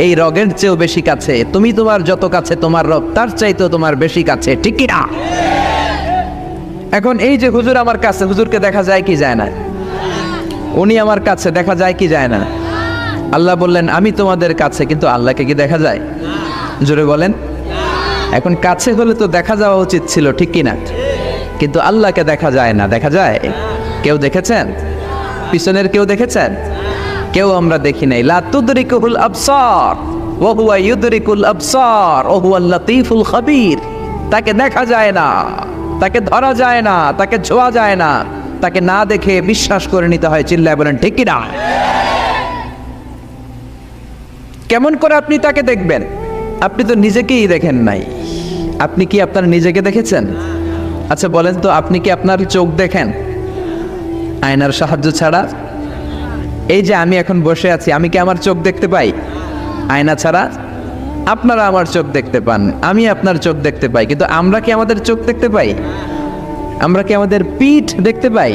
[SPEAKER 1] এই রগের চেয়েও বেশি কাছে। তুমি তোমার যত কাছে তোমার রব তার চাইতেও তোমার বেশি কাছে। ঠিক কি না? এখন এই যে হুজুর আমার কাছে, হুজুরকে দেখা যায় কি যায় না? উনি আমার কাছে, দেখা যায় কি যায় না? আল্লাহ বললেন আমি তোমাদের কাছে, কিন্তু আল্লাহকে কি দেখা যায়? জোরে বলেন। এখন কাছে হলে তো দেখা যাওয়া উচিত ছিল, ঠিক কি না? কিন্তু আল্লাহকে দেখা যায় না। দেখা যায়? কেউ দেখেছেন? পিছনের কেউ দেখেছেন? কেউ আমরা দেখি নাই। লা তুদরিকুল আবসার ওয়া হুয়া ইউদরিকুল আবসার ওয়া হুয়াল লাতীফুল খাবীর। তাকে দেখা যায় না, তাকে ধরা যায় না, তাকে ছোঁয়া যায় না, তাকে না দেখে বিশ্বাস করে নিতে হয়। চিল্লায় বলেন ঠিক কি না? কেমন করে আপনি তাকে দেখবেন? আপনি তো নিজেকেই দেখেন নাই। আপনি কি আপনার নিজেকে দেখেছেন? আচ্ছা বলেন তো, আপনি কি আপনার চোখ দেখেন আয়নার সাহায্য ছাড়া? এই যে আমি এখন বসে আছি, আমি কি আমার চোখ দেখতে পাই আয়না ছাড়া? আপনারা আমার চোখ দেখতে পান, আমি আপনার চোখ দেখতে পাই, কিন্তু আমরা কি আমাদের চোখ দেখতে পাই? আমরা কি আমাদের পিঠ দেখতে পাই?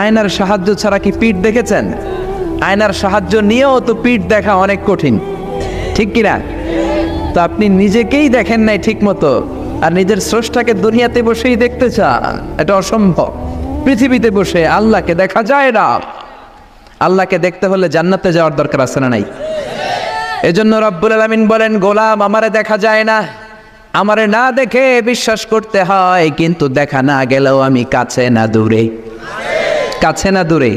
[SPEAKER 1] আয়নার সাহায্য ছাড়া কি পিঠ দেখেছেন? আয়নার সাহায্য নিয়েও তো পিঠ দেখা অনেক কঠিন, ঠিক কিনা? তো আপনি নিজেকেই দেখেন নাই ঠিক মতো, আর নিজের স্রষ্টাকে দুনিয়াতে বসেই দেখতে চান, এটা অসম্ভব। পৃথিবীতে বসে আল্লাহকে দেখা যায় না। আল্লাহকে দেখতে হলে জান্নাতে যাওয়ার দরকার আছে না নাই? এজন্য রব্বুল আলামিন বলেন গোলাম আমারে দেখা যায় না, আমারে না দেখে বিশ্বাস করতে হয়, কিন্তু দেখা না গেলেও আমি কাছে না দূরে। কাছে না দূরে?